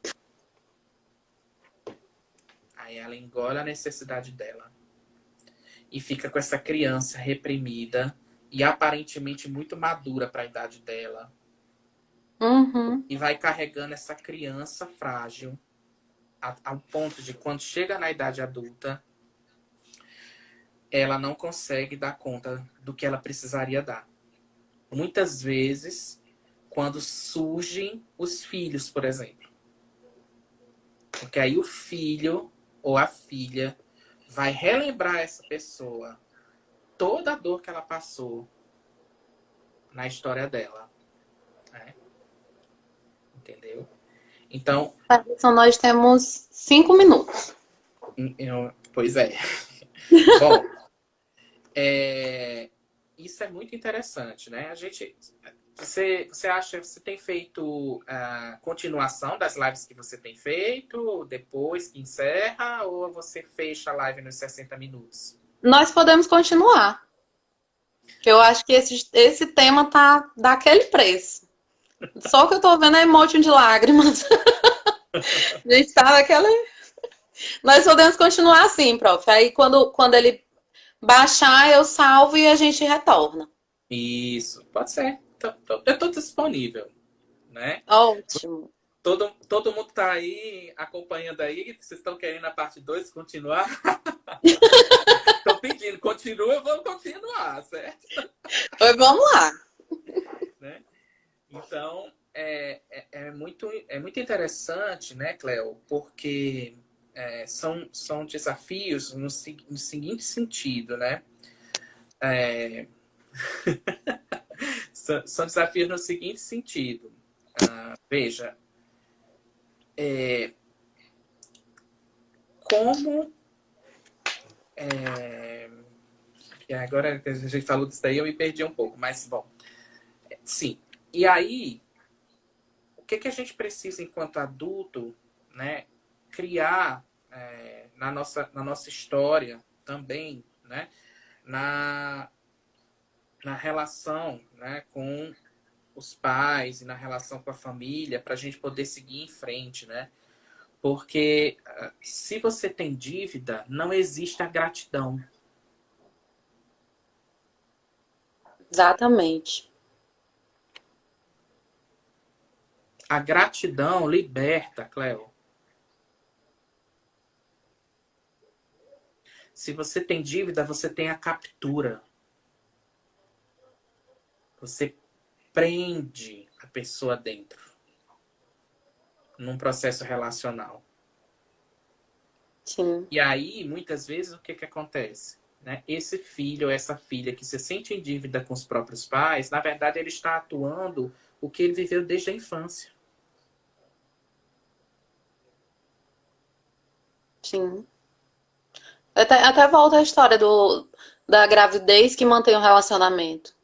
Aí ela engole a necessidade dela e fica com essa criança reprimida e aparentemente muito madura para a idade dela. Uhum. E vai carregando essa criança frágil ao ponto de quando chega na idade adulta, ela não consegue dar conta do que ela precisaria dar. Muitas vezes, quando surgem os filhos, por exemplo. Porque aí o filho ou a filha vai relembrar essa pessoa toda a dor que ela passou na história dela. Né? Entendeu? Então, Então, nós temos 5 minutos. pois é. Bom, isso é muito interessante, né? Você acha que você tem feito a continuação das lives que você tem feito depois que encerra ou você fecha a live nos 60 minutos? Nós podemos continuar. Eu acho que esse tema tá daquele preço. Só que eu tô vendo é emoji de lágrimas. A gente tá daquela. Nós podemos continuar assim, prof. Aí quando ele baixar, eu salvo e a gente retorna. Isso, pode ser. Eu estou disponível, né? Ótimo. Todo mundo está aí acompanhando aí. Vocês estão querendo a parte 2 continuar? Estão pedindo, continua, eu vou continuar, certo? Pois vamos lá. Né? Então, é muito interessante, né, Cleo? Porque são desafios no seguinte sentido, né? São desafios no seguinte sentido. Veja, como... agora que a gente falou disso daí, eu me perdi um pouco. Mas, bom, sim. E aí, o que a gente precisa, enquanto adulto, né, criar na nossa história também, né, na relação, né, com os pais e na relação com a família, para a gente poder seguir em frente, né? Porque se você tem dívida, não existe a gratidão. Exatamente. A gratidão liberta, Cleo. Se você tem dívida, você tem a captura. Você prende a pessoa dentro, num processo relacional. Sim. E aí, muitas vezes, o que acontece? Né? Esse filho ou essa filha que se sente em dívida com os próprios pais, na verdade, ele está atuando o que ele viveu desde a infância. Sim. Até volta a história da gravidez que mantém o relacionamento.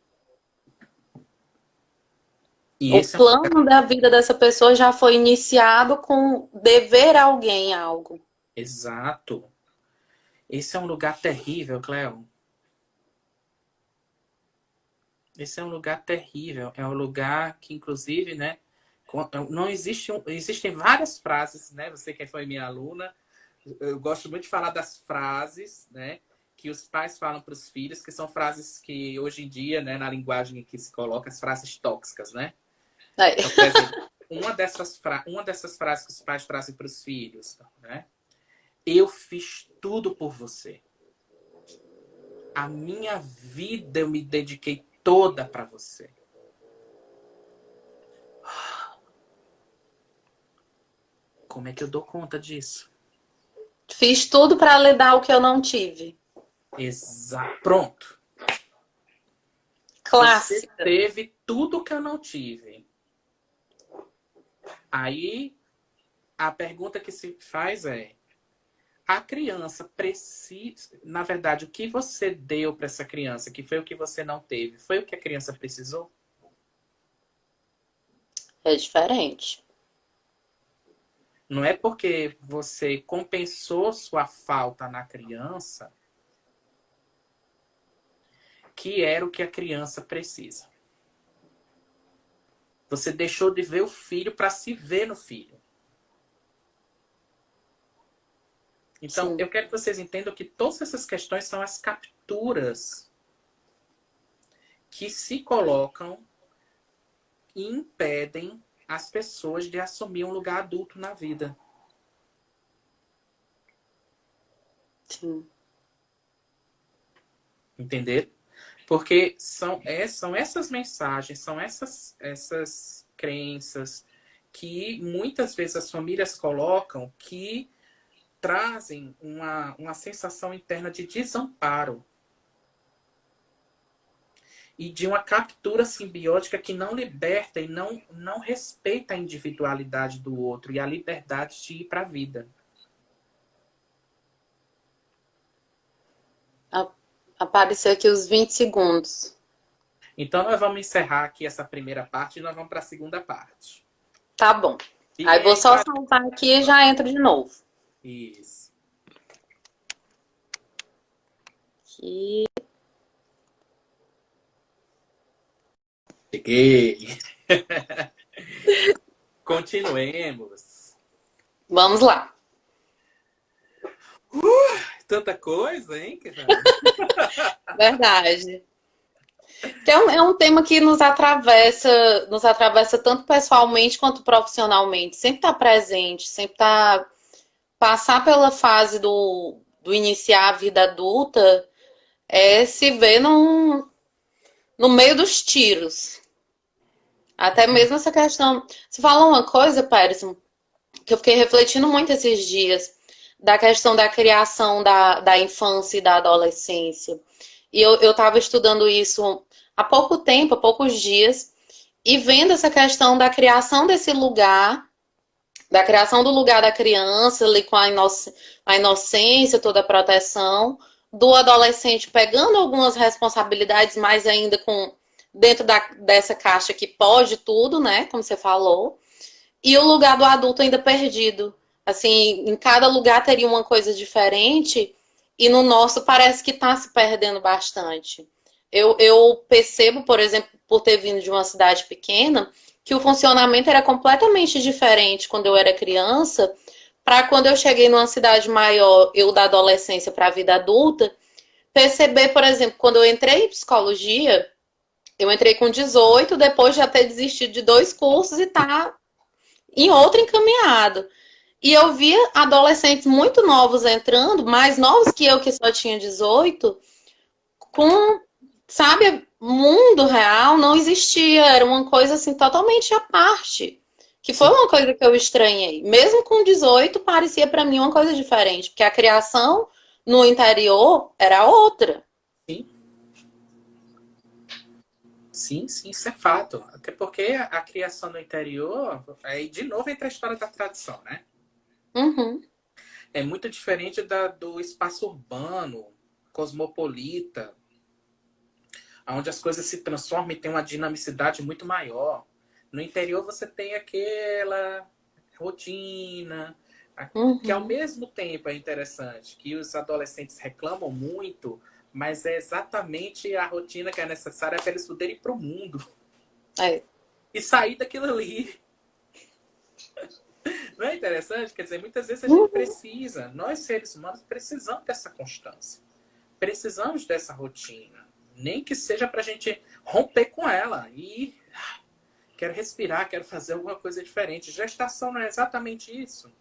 E O esse é um... plano da vida dessa pessoa já foi iniciado com dever a alguém algo. Exato. Esse é um lugar terrível, Cleo. Esse é um lugar terrível. É um lugar que, inclusive, né, não existe existem várias frases, né? Você que foi minha aluna, eu gosto muito de falar das frases, né, que os pais falam para os filhos, que são frases que hoje em dia, né, na linguagem que se coloca, as frases tóxicas, né? É. Então, por exemplo, uma dessas frases que os pais trazem para os filhos, né? Eu fiz tudo por você. A minha vida eu me dediquei toda para você. Como é que eu dou conta disso? Fiz tudo para lhe dar o que eu não tive. Exato. Pronto. Você Clássica. teve tudo que eu não tive. Aí, a pergunta que se faz é: a criança precisa... Na verdade, o que você deu para essa criança, que foi o que você não teve, foi o que a criança precisou? É diferente. Não é porque você compensou sua falta na criança que era o que a criança precisa. Você deixou de ver o filho para se ver no filho. Então, Sim. eu quero que vocês entendam que todas essas questões são as capturas que se colocam e impedem as pessoas de assumir um lugar adulto na vida. Sim. Entender? Porque são essas mensagens, são essas crenças que muitas vezes as famílias colocam que trazem uma sensação interna de desamparo e de uma captura simbiótica que não liberta e não respeita a individualidade do outro e a liberdade de ir para a vida. Apareceu aqui os 20 segundos. Então, nós vamos encerrar aqui essa primeira parte e nós vamos para a segunda parte. Tá bom. Fiquem Aí vou aí só pra... saltar aqui e já entro de novo. Isso. Aqui. Cheguei. Continuemos. Vamos lá. Tanta coisa, hein? Verdade. Então, é um tema que nos atravessa tanto pessoalmente quanto profissionalmente. Sempre está presente, sempre está. Passar pela fase do iniciar a vida adulta é se ver no meio dos tiros. Até mesmo essa questão. Você fala uma coisa, Pérez, que eu fiquei refletindo muito esses dias, da questão da criação da infância e da adolescência. E eu estava estudando isso há pouco tempo, há poucos dias, e vendo essa questão da criação desse lugar, da criação do lugar da criança, ali com a inocência, toda a proteção, do adolescente pegando algumas responsabilidades, mais ainda com dentro dessa caixa que pode tudo, né? Como você falou, e o lugar do adulto ainda perdido. Assim, em cada lugar teria uma coisa diferente, e no nosso parece que está se perdendo bastante. Eu percebo, por exemplo, por ter vindo de uma cidade pequena, que o funcionamento era completamente diferente quando eu era criança, para quando eu cheguei numa cidade maior, eu da adolescência para a vida adulta, perceber, por exemplo, quando eu entrei em psicologia, eu entrei com 18, depois de já ter desistido de 2 cursos e tá em outro encaminhado. E eu via adolescentes muito novos entrando, mais novos que só tinha 18, com, sabe, mundo real não existia, era uma coisa assim totalmente à parte. Que foi Sim, uma coisa que eu estranhei. Mesmo com 18, parecia para mim uma coisa diferente, porque a criação no interior era outra. sim. Sim, sim, isso é fato. Até porque a criação no interior, aí de novo entra a história da tradição, né? Uhum. É muito diferente do espaço urbano, cosmopolita, onde as coisas se transformam e tem uma dinamicidade muito maior. No interior você tem aquela rotina, que ao Uhum. mesmo tempo é interessante, que os adolescentes reclamam muito, mas é exatamente a rotina que é necessária para eles poderem ir para o mundo É. e sair daquilo ali. Não é interessante? Quer dizer, muitas vezes a gente Uhum. precisa, nós seres humanos precisamos dessa constância, precisamos dessa rotina, nem que seja para a gente romper com ela e quero respirar, quero fazer alguma coisa diferente. Gestação não é exatamente isso.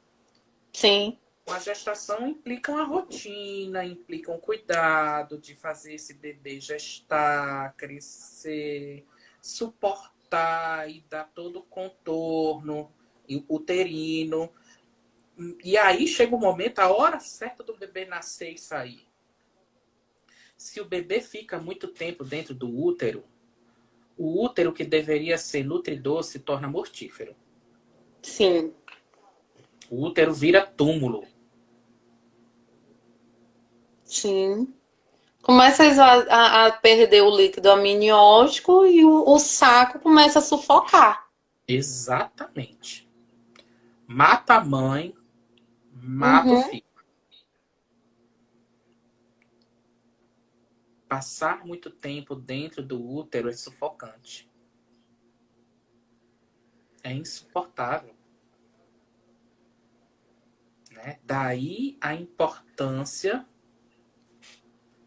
Sim. Uma gestação implica uma rotina, implica um cuidado de fazer esse bebê gestar, crescer, suportar e dar todo o contorno uterino. E aí chega o momento, a hora certa do bebê nascer e sair. Se o bebê fica muito tempo dentro do útero, o útero que deveria ser nutridor se torna mortífero. Sim. O útero vira túmulo. Sim. Começa a perder o líquido amniótico e o saco começa a sufocar. Exatamente. Mata a mãe, mata o Uhum. filho. passar muito tempo dentro do útero é sufocante. É insuportável. Né? Daí a importância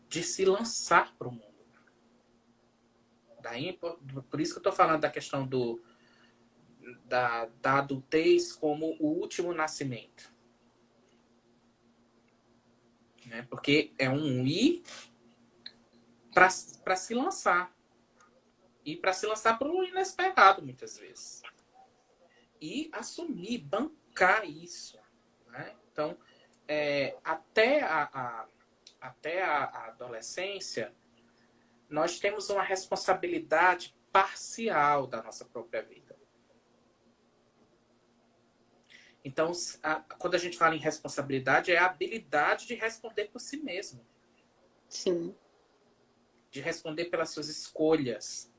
de se lançar para o mundo. Daí, por isso que eu estou falando da questão da adultez como o último nascimento. Né? Porque é um ir para se lançar. E para se lançar para o inesperado, muitas vezes. E assumir, bancar isso. Né? Então, até a adolescência, nós temos uma responsabilidade parcial da nossa própria vida. Então, quando a gente fala em responsabilidade, é a habilidade de responder por si mesmo. Sim. De responder pelas suas escolhas,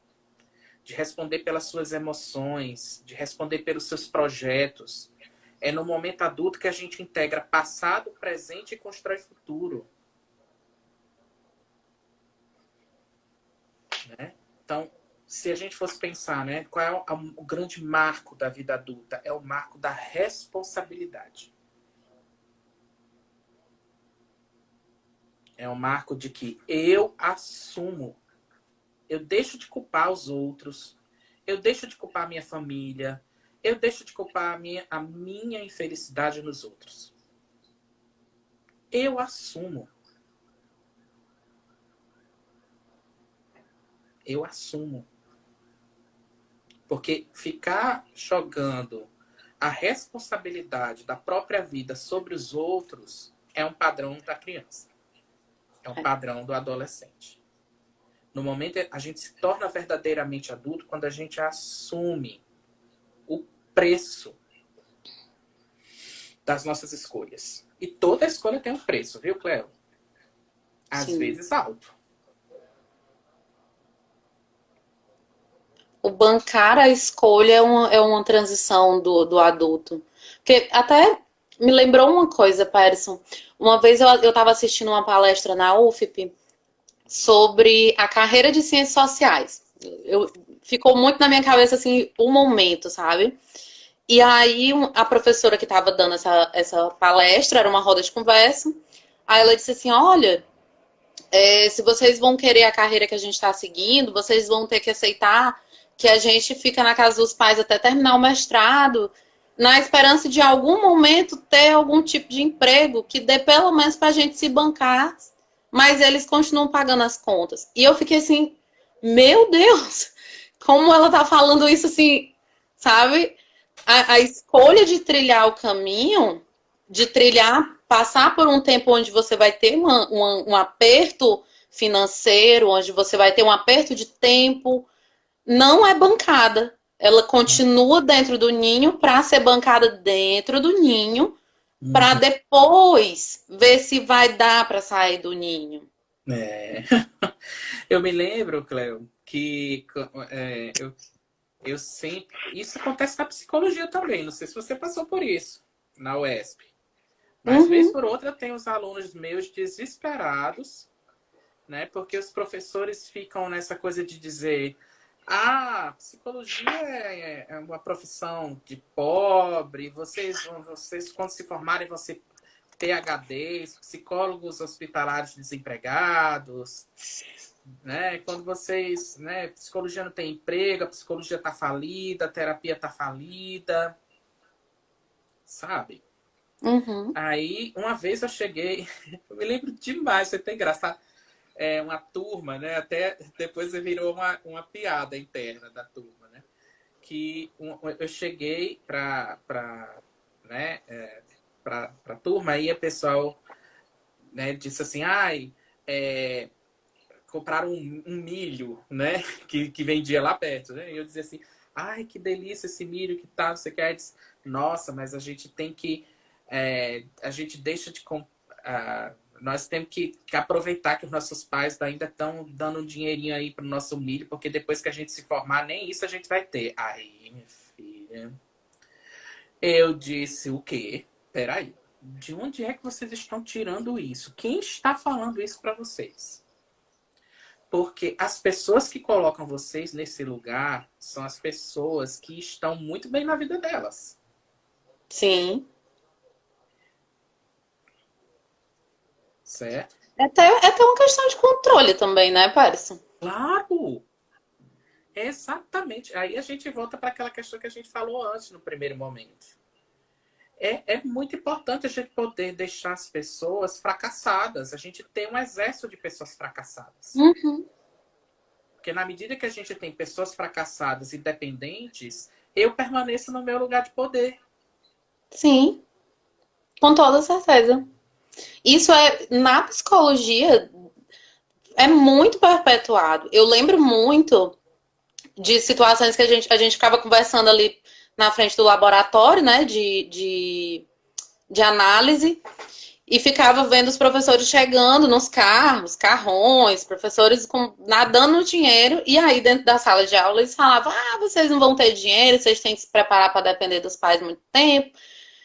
de responder pelas suas emoções, de responder pelos seus projetos. É no momento adulto que a gente integra passado, presente e constrói futuro. Né? Então, se a gente fosse pensar, né, qual é o grande marco da vida adulta? É o marco da responsabilidade. É o marco de que eu assumo. Eu deixo de culpar os outros. Eu deixo de culpar a minha família. Eu deixo de culpar a minha infelicidade nos outros. Eu assumo. Eu assumo. Porque ficar jogando a responsabilidade da própria vida sobre os outros é um padrão da criança. É um padrão do adolescente. No momento, a gente se torna verdadeiramente adulto quando a gente assume o preço das nossas escolhas. E toda escolha tem um preço, viu, Cleo? Às Sim. vezes alto. O bancar a escolha é uma transição do adulto. Porque até me lembrou uma coisa, Patterson. Uma vez eu estava assistindo uma palestra na UFP sobre a carreira de ciências sociais. Ficou muito na minha cabeça, assim, o momento, sabe? E aí a professora que estava dando essa palestra, era uma roda de conversa, aí ela disse assim, olha, se vocês vão querer a carreira que a gente está seguindo, vocês vão ter que aceitar que a gente fica na casa dos pais até terminar o mestrado, na esperança de algum momento ter algum tipo de emprego que dê pelo menos para a gente se bancar, mas eles continuam pagando as contas. E eu fiquei assim, meu Deus, como ela tá falando isso assim, sabe? A escolha de trilhar o caminho, de trilhar, passar por um tempo onde você vai ter um aperto financeiro, onde você vai ter um aperto de tempo, não é bancada. Ela continua dentro do ninho para ser bancada dentro do ninho, para depois ver se vai dar para sair do ninho. Eu me lembro, Cleo, que eu sempre... Isso acontece na psicologia também. Não sei se você passou por isso na UESP. Mas, vez por outra, tem os alunos meus desesperados, né? Porque os professores ficam nessa coisa de dizer: psicologia é uma profissão de pobre, vocês, quando se formarem, vão ser PhDs, psicólogos hospitalares desempregados, né? Quando vocês, né, psicologia não tem emprego, a psicologia está falida, a terapia está falida, sabe? Aí, uma vez eu cheguei, eu me lembro demais, foi até engraçado, uma turma, né? Até depois virou uma piada interna da turma, né? Que eu cheguei para turma e o pessoal, né, disse assim, compraram um milho, né? Que vendia lá perto, né? E eu dizia assim, ai, que delícia esse milho, que tal, você quer? Disse, nossa, mas a gente tem que... a gente deixa de... nós temos que aproveitar que os nossos pais ainda estão dando um dinheirinho aí para o nosso milho, porque depois que a gente se formar, nem isso a gente vai ter. Aí, minha filha... Eu disse, o quê? Peraí. De onde é que vocês estão tirando isso? Quem está falando isso para vocês? Porque as pessoas que colocam vocês nesse lugar são as pessoas que estão muito bem na vida delas. Sim. Certo? É até uma questão de controle também, né, Paris? Claro! Exatamente. Aí a gente volta para aquela questão que a gente falou antes, no primeiro momento. É muito importante a gente poder deixar as pessoas fracassadas. A gente tem um exército de pessoas fracassadas. Uhum. Porque na medida que a gente tem pessoas fracassadas e dependentes, eu permaneço no meu lugar de poder. Sim, com toda certeza. Isso é, na psicologia, é muito perpetuado. Eu lembro muito de situações que a gente ficava conversando ali na frente do laboratório, né, de análise, e ficava vendo os professores chegando nos carros, carrões, professores nadando no dinheiro, e aí dentro da sala de aula eles falavam, vocês não vão ter dinheiro, vocês têm que se preparar para depender dos pais muito tempo.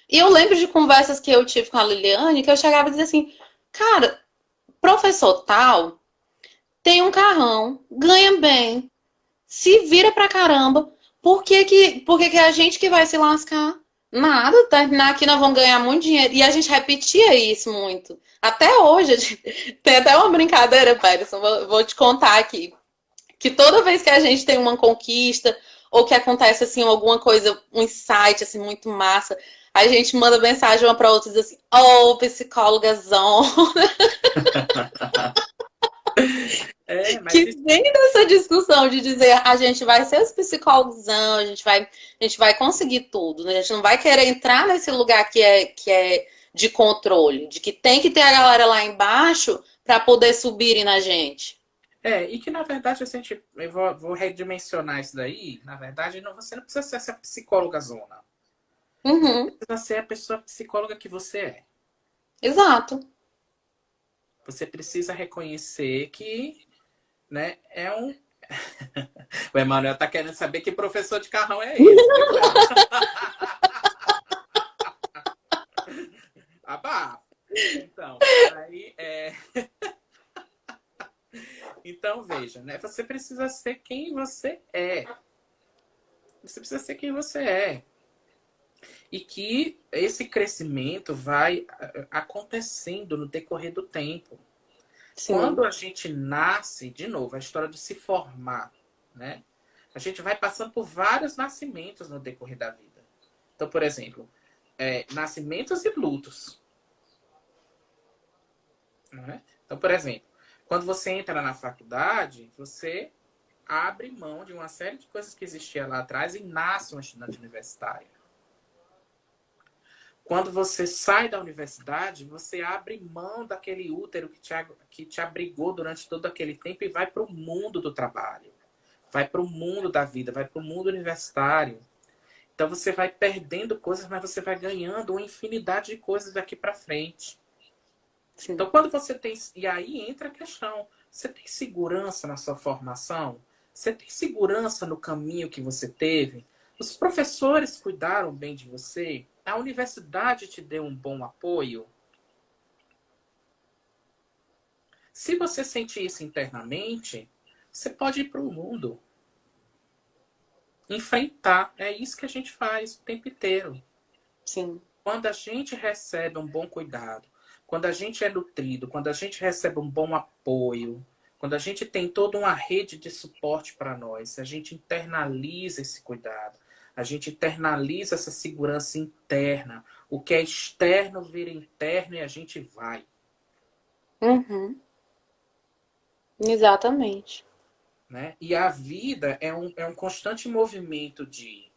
E eu lembro de conversas que eu tive com a Liliane, que eu chegava e dizia assim, cara, professor tal tem um carrão, ganha bem, se vira pra caramba. Por que a gente que vai se lascar? Nada, terminar aqui nós vamos ganhar muito dinheiro. E a gente repetia isso muito. Até hoje, tem até uma brincadeira, Pérez, vou te contar aqui. Que toda vez que a gente tem uma conquista, ou que acontece assim, alguma coisa, um insight assim, muito massa, a gente manda mensagem uma pra outra e diz assim, psicólogazão. Mas Que vem dessa discussão de dizer a gente vai ser os psicólogos, a gente vai conseguir tudo, né? A gente não vai querer entrar nesse lugar que é de controle, de que tem que ter a galera lá embaixo para poder subirem na gente. e que na verdade, assim, eu vou redimensionar isso daí. Na verdade, você não precisa ser essa psicóloga zona. Você Uhum, precisa ser a pessoa psicóloga que você é. exato. Você precisa reconhecer que, né, é um. O Emanuel tá querendo saber que professor de carrão é esse, viu, Léo? Abafa. Então, aí Então, veja, né? Você precisa ser quem você é. Você precisa ser quem você é. E que esse crescimento vai acontecendo no decorrer do tempo. Sim, Quando a gente nasce, de novo, a história de se formar, né? A gente vai passando por vários nascimentos no decorrer da vida. Então, por exemplo, nascimentos e lutos. Né? Então, por exemplo, quando você entra na faculdade, você abre mão de uma série de coisas que existia lá atrás e nasce um estudante universitário. Quando você sai da universidade, você abre mão daquele útero que te abrigou durante todo aquele tempo e vai para o mundo do trabalho. Vai para o mundo da vida, vai para o mundo universitário. Então você vai perdendo coisas, mas você vai ganhando uma infinidade de coisas daqui para frente. sim. Então quando você tem... E aí entra a questão. Você tem segurança na sua formação? Você tem segurança no caminho que você teve? Os professores cuidaram bem de você? A universidade te deu um bom apoio? Se você sentir isso internamente, você pode ir para o mundo. Enfrentar. É isso que a gente faz o tempo inteiro. Sim. Quando a gente recebe um bom cuidado, quando a gente é nutrido, quando a gente recebe um bom apoio, quando a gente tem toda uma rede de suporte para nós, a gente internaliza esse cuidado, a gente internaliza essa segurança interna. O que é externo vira interno e a gente vai. Uhum, exatamente. Né? E a vida é um constante movimento de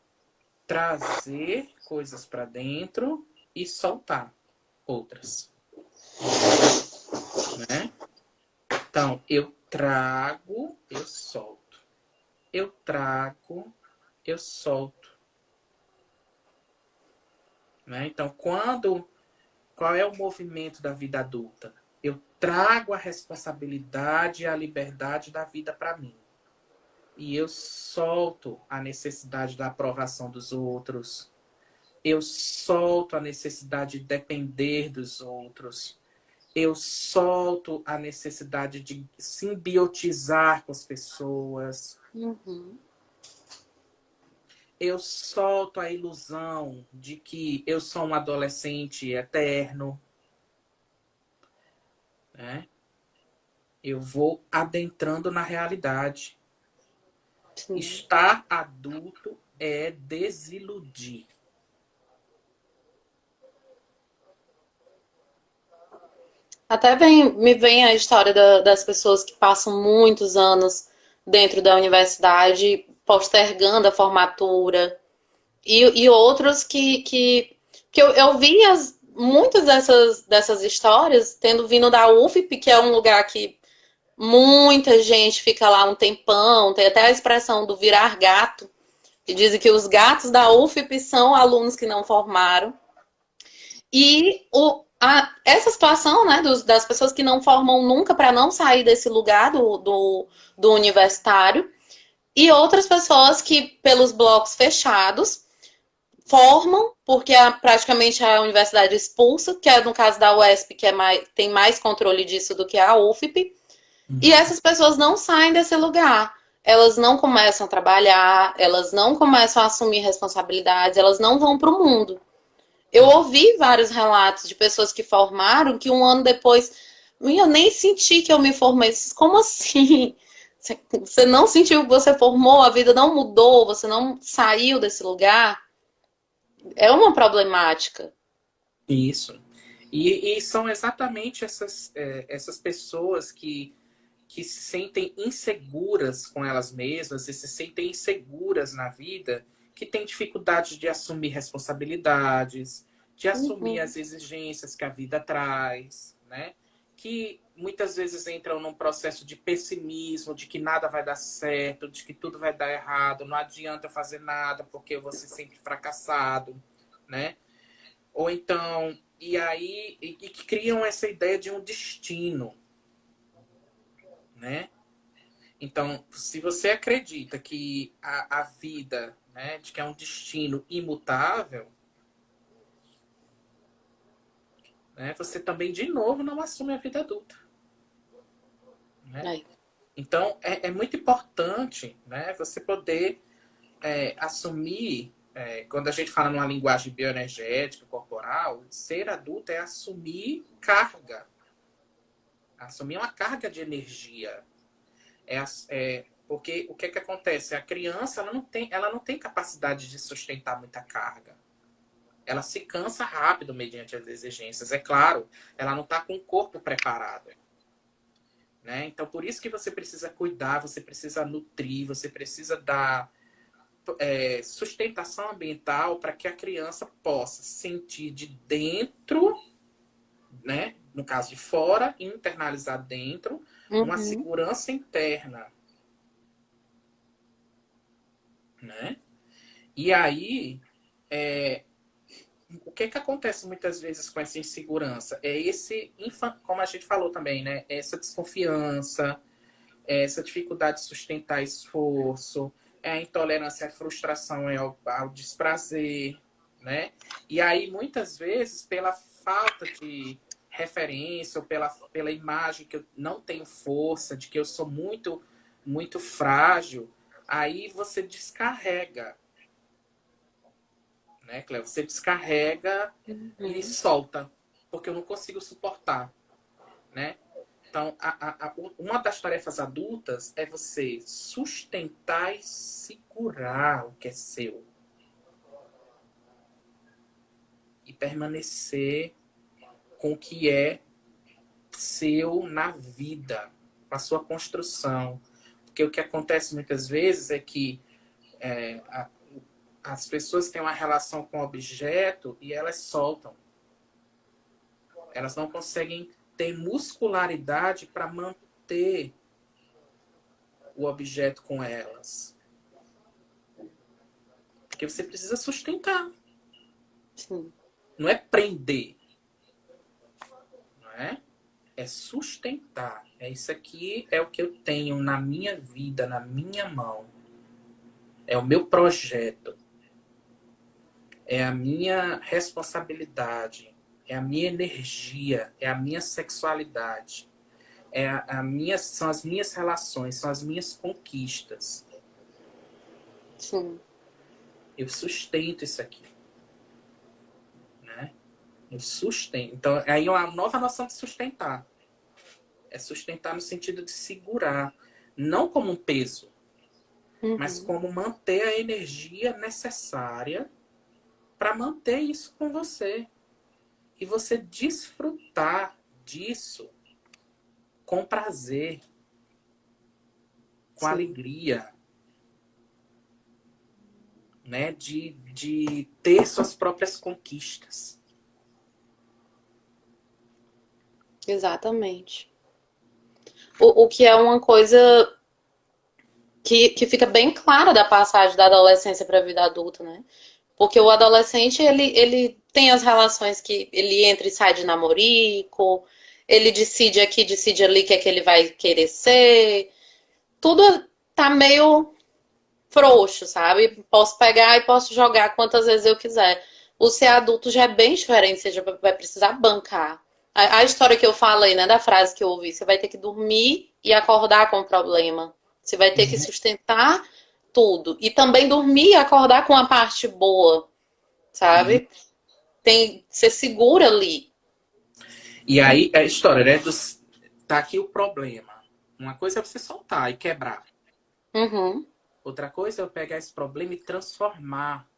trazer coisas para dentro e soltar outras. Né? Então, eu trago, eu solto. Eu trago, eu solto. Né? Então, qual é o movimento da vida adulta? Eu trago a responsabilidade e a liberdade da vida para mim. E eu solto a necessidade da aprovação dos outros. Eu solto a necessidade de depender dos outros. Eu solto a necessidade de simbiotizar com as pessoas. Uhum. Eu solto a ilusão de que eu sou um adolescente eterno, né? Eu vou adentrando na realidade. Sim. Estar adulto é desiludir. Até me vem a história das pessoas que passam muitos anos dentro da universidade, postergando a formatura, e outros que eu vi muitas dessas histórias tendo vindo da UFP, que é um lugar que muita gente fica lá um tempão, tem até a expressão do virar gato, que dizem que os gatos da UFP são alunos que não formaram. E essa situação, né, das pessoas que não formam nunca para não sair desse lugar do universitário, e outras pessoas que, pelos blocos fechados, formam, porque praticamente a universidade expulsa, que é no caso da UESP, que tem mais controle disso do que a UFP, e essas pessoas não saem desse lugar. Elas não começam a trabalhar, elas não começam a assumir responsabilidades, elas não vão para o mundo. Eu ouvi vários relatos de pessoas que formaram que um ano depois, eu nem senti que eu me formei. Como assim? Você não sentiu que você formou, a vida não mudou, você não saiu desse lugar? É uma problemática. Isso. E são exatamente essas pessoas que se sentem inseguras com elas mesmas e se sentem inseguras na vida, que têm dificuldade de assumir responsabilidades, de assumir Uhum. as exigências que a vida traz, né? Que muitas vezes entram num processo de pessimismo, de que nada vai dar certo, de que tudo vai dar errado, não adianta fazer nada porque eu vou ser sempre fracassado, né? Ou então, e que criam essa ideia de um destino, né? Então, se você acredita que a vida, né, de que é um destino imutável, né, você também, de novo, não assume a vida adulta. Né? É. Então, é muito importante, né, você poder assumir, quando a gente fala numa linguagem bioenergética, corporal, ser adulto é assumir carga. Assumir uma carga de energia. Porque o que é que acontece? A criança ela não tem capacidade de sustentar muita carga. Ela se cansa rápido mediante as exigências. É claro, ela não está com o corpo preparado. Né? Então, por isso que você precisa cuidar, você precisa nutrir, você precisa dar sustentação ambiental para que a criança possa sentir de dentro, né? No caso de fora, internalizar dentro, uma Uhum. segurança interna. Né? E aí, o que acontece muitas vezes com essa insegurança? Como a gente falou também, né? Essa desconfiança, essa dificuldade de sustentar esforço, a intolerância à frustração e ao desprazer, né? E aí, muitas vezes, pela falta de referência ou pela imagem que eu não tenho força, de que eu sou muito, muito frágil, aí você descarrega, né, Cleo? Você descarrega e Uhum. solta, porque eu não consigo suportar, né? Então, uma das tarefas adultas é você sustentar e segurar o que é seu. E permanecer com o que é seu na vida, com a sua construção. Porque o que acontece muitas vezes é que é, as pessoas têm uma relação com o objeto e elas soltam. Elas não conseguem ter muscularidade para manter o objeto com elas. Porque você precisa sustentar. Sim. Não é prender. Não é? É sustentar. Isso aqui é o que eu tenho na minha vida, na minha mão. É o meu projeto. É a minha responsabilidade. é a minha energia, é a minha sexualidade, são as minhas relações, são as minhas conquistas. Sim. Eu sustento isso aqui. Né? Eu sustento. Então, aí é uma nova noção de sustentar. É sustentar no sentido de segurar. Não como um peso, mas como manter a energia necessária para manter isso com você. E você desfrutar disso com prazer, com Sim. alegria, né? De ter suas próprias conquistas. Exatamente. O que é uma coisa que fica bem clara da passagem da adolescência para a vida adulta, né? Porque o adolescente, ele tem as relações que ele entra e sai de namorico, ele decide aqui, decide ali o que é que ele vai querer ser. Tudo tá meio frouxo, sabe? Posso pegar e posso jogar quantas vezes eu quiser. O ser adulto já é bem diferente, você já vai precisar bancar. A história que eu falei, né, da frase que eu ouvi, você vai ter que dormir e acordar com o problema. Você vai ter que sustentar tudo. E também dormir e acordar com a parte boa, E, sabe? Você segura ali. e aí, é a história, né? Tá aqui o problema. Uma coisa é você soltar e quebrar. Uhum. Outra coisa é eu pegar esse problema e transformar.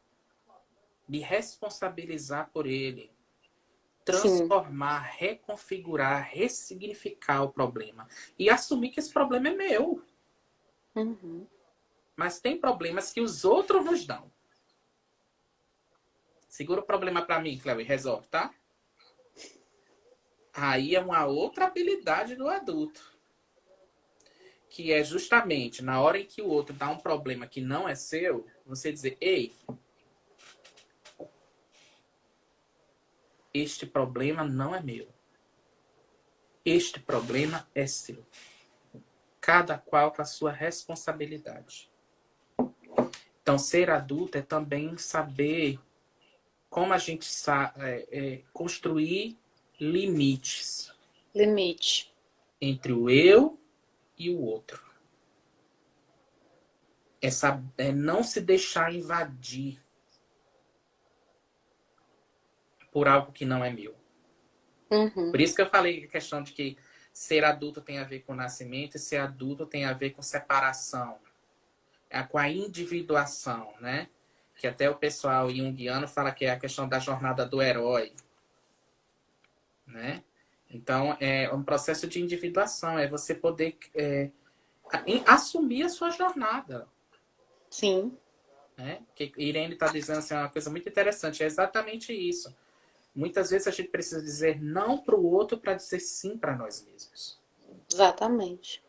Me responsabilizar por ele. Sim. Transformar, reconfigurar, ressignificar o problema. E assumir que esse problema é meu. Uhum. Mas tem problemas que os outros nos dão. Segura o problema para mim, Cléo, e resolve, tá? Aí é uma outra habilidade do adulto. Que é justamente na hora em que o outro dá um problema que não é seu, você dizer, ei, este problema não é meu. Este problema é seu. Cada qual com a sua responsabilidade. Então, ser adulto é também saber como a gente construir limites Limite. entre o eu e o outro. É não se deixar invadir por algo que não é meu. Uhum. Por isso que eu falei a questão de que ser adulto tem a ver com nascimento e ser adulto tem a ver com separação, com a individuação, né? Que até o pessoal junguiano fala que é a questão da jornada do herói, né? Então, é um processo de individuação, é você poder assumir a sua jornada. Sim. Né? Que Irene está dizendo assim, uma coisa muito interessante, é exatamente isso. Muitas vezes a gente precisa dizer não para o outro para dizer sim para nós mesmos. Exatamente.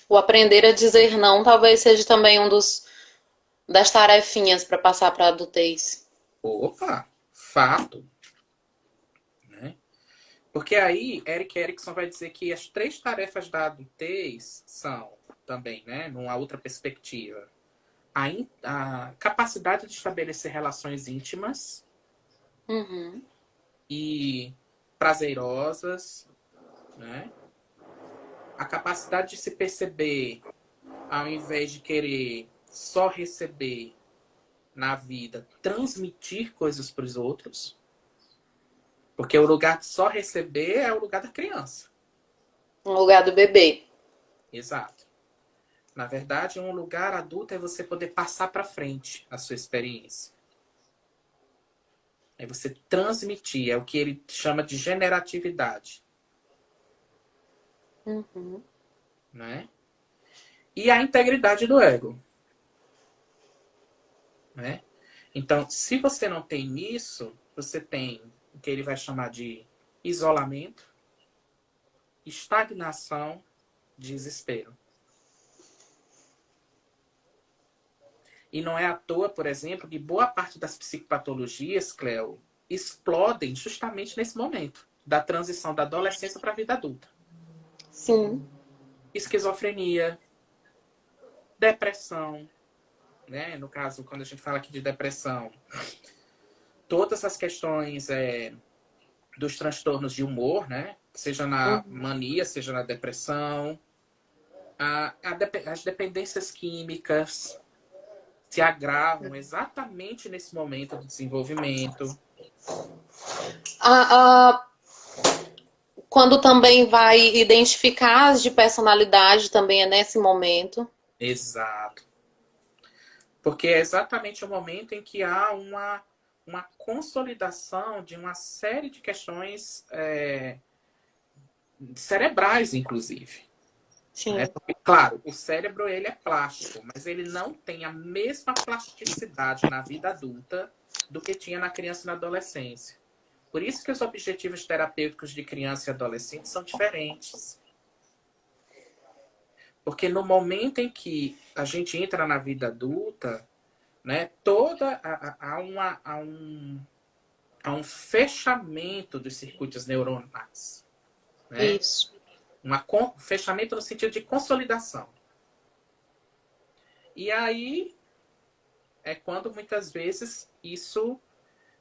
O aprender a dizer não talvez seja também das tarefinhas para passar para a adultez. Opa, fato. Né? Porque aí, Eric Erickson vai dizer que as 3 tarefas da adultez são também, né, numa outra perspectiva, a capacidade de estabelecer relações íntimas Uhum. e prazerosas, né? A capacidade de se perceber, ao invés de querer só receber na vida, transmitir coisas para os outros. Porque o lugar de só receber é o lugar da criança. No lugar do bebê. Exato. Na verdade, um lugar adulto é você poder passar para frente a sua experiência. É você transmitir, é o que ele chama de generatividade. Uhum. Né? E a integridade do ego. Né? Então, se você não tem isso, você tem o que ele vai chamar de isolamento, estagnação, desespero. E não é à toa, por exemplo, que boa parte das psicopatologias, Cleo, explodem justamente nesse momento da transição da adolescência para a vida adulta. Sim. Esquizofrenia, depressão, né? No caso, quando a gente fala aqui de depressão, todas as questões dos transtornos de humor, né? Seja na mania, seja na depressão, as dependências químicas se agravam exatamente nesse momento do desenvolvimento. Quando também vai identificar as de personalidade, também é nesse momento. Exato. Porque é exatamente o momento em que há uma consolidação de uma série de questões cerebrais, inclusive. Sim. Né? Porque, claro, o cérebro ele é plástico, mas ele não tem a mesma plasticidade na vida adulta do que tinha na criança e na adolescência. Por isso que os objetivos terapêuticos de criança e adolescente são diferentes. Porque no momento em que a gente entra na vida adulta, né, há um fechamento dos circuitos neuronais. Né? Isso. Um fechamento no sentido de consolidação. E aí é quando muitas vezes isso,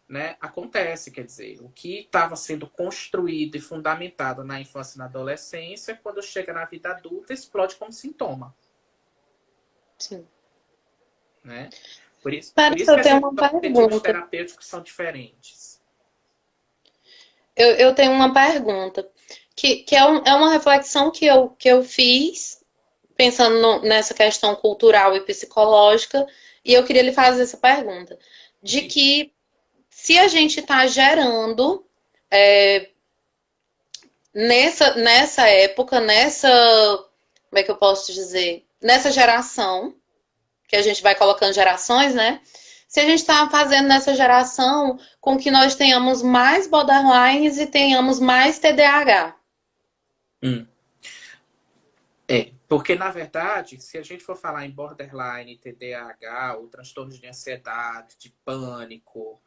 né, acontece, quer dizer, o que estava sendo construído e fundamentado na infância e na adolescência, quando chega na vida adulta, explode como sintoma. Sim. Né? Por isso eu que tenho os uma objetivos pergunta. terapêuticos são diferentes. Eu tenho uma pergunta, que é uma reflexão que eu fiz, pensando nessa questão cultural e psicológica, e eu queria lhe fazer essa pergunta. De que se a gente está gerando nessa época, como é que eu posso dizer? Nessa geração, que a gente vai colocando gerações, né? Se a gente está fazendo nessa geração com que nós tenhamos mais borderlines e tenhamos mais TDAH. Porque, na verdade, se a gente for falar em borderline, TDAH, ou transtornos de ansiedade, de pânico,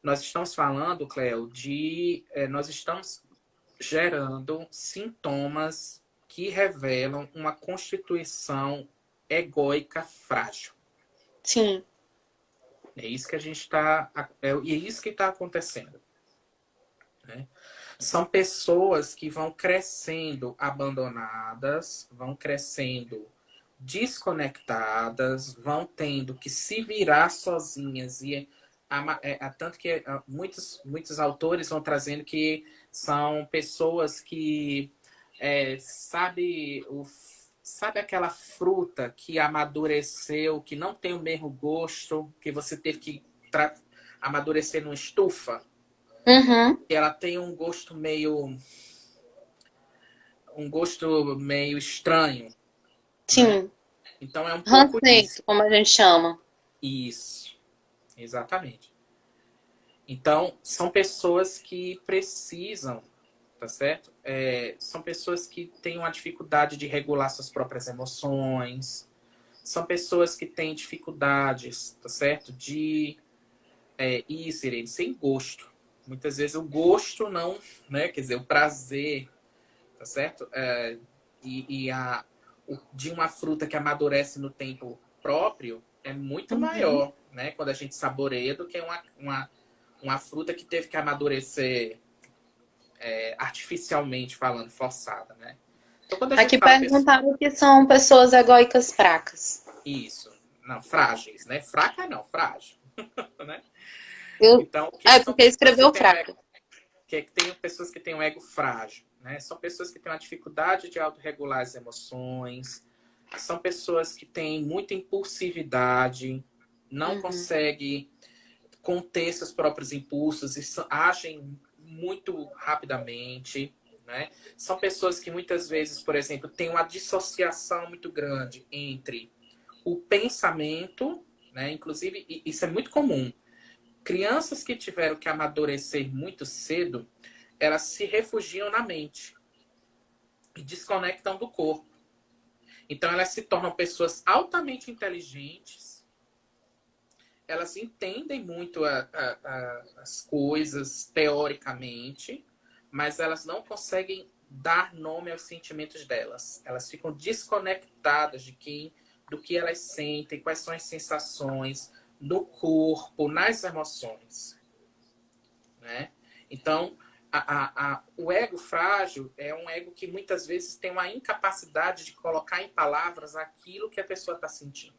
nós estamos falando, Cleo, nós estamos gerando sintomas que revelam uma constituição egóica frágil. Sim. É isso que a gente está. É isso que está acontecendo. Né? São pessoas que vão crescendo abandonadas, vão crescendo desconectadas, vão tendo que se virar sozinhas. E tanto que muitos autores vão trazendo que são pessoas que sabe aquela fruta que amadureceu, que não tem o mesmo gosto, que você teve que amadurecer numa estufa? Uhum. Ela tem um gosto meio estranho. Sim. Né? Então é um pouco Rancento, isso. como a gente chama. Isso, exatamente. Então, são pessoas que precisam, tá certo? São pessoas que têm uma dificuldade de regular suas próprias emoções. São pessoas que têm dificuldades, tá certo? De Irene, sem gosto. Muitas vezes o gosto não, né? Quer dizer, o prazer, tá certo? De uma fruta que amadurece no tempo próprio é muito maior, né? Quando a gente saboreia do que uma fruta que teve que amadurecer artificialmente falando, forçada, né? Então, quando a gente Aqui fala perguntaram que são pessoas egóicas fracas. isso, não, frágeis, né? Fraca não, frágil, né? Eu... Então, porque escreveu fraca. tem pessoas que têm um ego frágil, né? São pessoas que têm uma dificuldade de autorregular as emoções, são pessoas que têm muita impulsividade, não conseguem conter seus próprios impulsos e agem muito rapidamente, né? São pessoas que muitas vezes, por exemplo, têm uma dissociação muito grande entre o pensamento, né? Inclusive, isso é muito comum. Crianças que tiveram que amadurecer muito cedo, elas se refugiam na mente e desconectam do corpo. Então, elas se tornam pessoas altamente inteligentes, elas entendem muito as coisas teoricamente, mas elas não conseguem dar nome aos sentimentos delas. Elas ficam desconectadas do que elas sentem, quais são as sensações no corpo, nas emoções. né? Então, o ego frágil é um ego que muitas vezes tem uma incapacidade de colocar em palavras aquilo que a pessoa está sentindo.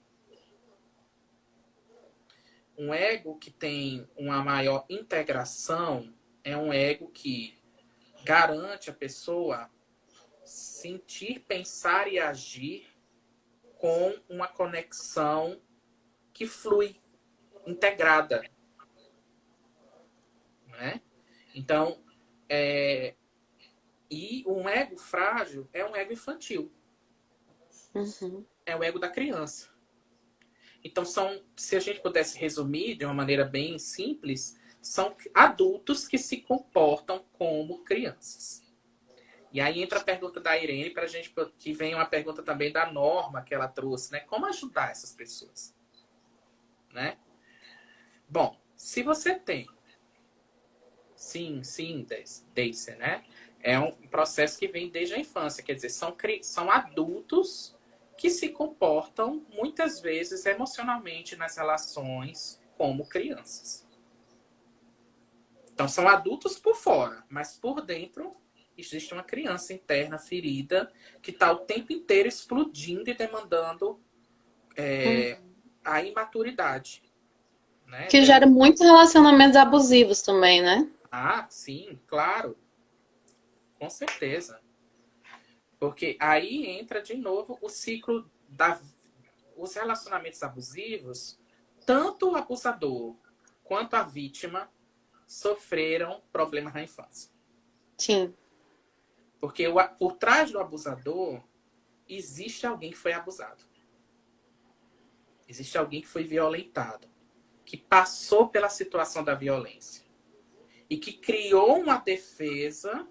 Um ego que tem uma maior integração é um ego que garante a pessoa sentir, pensar e agir com uma conexão que flui, integrada, né? Então, e um ego frágil é um ego infantil. Uhum. É o ego da criança. Então, se a gente pudesse resumir de uma maneira bem simples, são adultos que se comportam como crianças. E aí entra a pergunta da Irene, para a gente, que vem uma pergunta também da Norma que ela trouxe, né? Como ajudar essas pessoas? Né? Bom, se você tem, sim, Daisy, né? É um processo que vem desde a infância, quer dizer, são adultos que se comportam muitas vezes emocionalmente nas relações como crianças. Então são adultos por fora, mas por dentro existe uma criança interna ferida que está o tempo inteiro explodindo e demandando a imaturidade. Né? Que gera muitos relacionamentos abusivos também, né? Ah, sim, claro. Com certeza. Porque aí entra de novo o ciclo os relacionamentos abusivos, tanto o abusador quanto a vítima sofreram problemas na infância. Sim. Porque por trás do abusador existe alguém que foi abusado. Existe alguém que foi violentado, que passou pela situação da violência e que criou uma defesa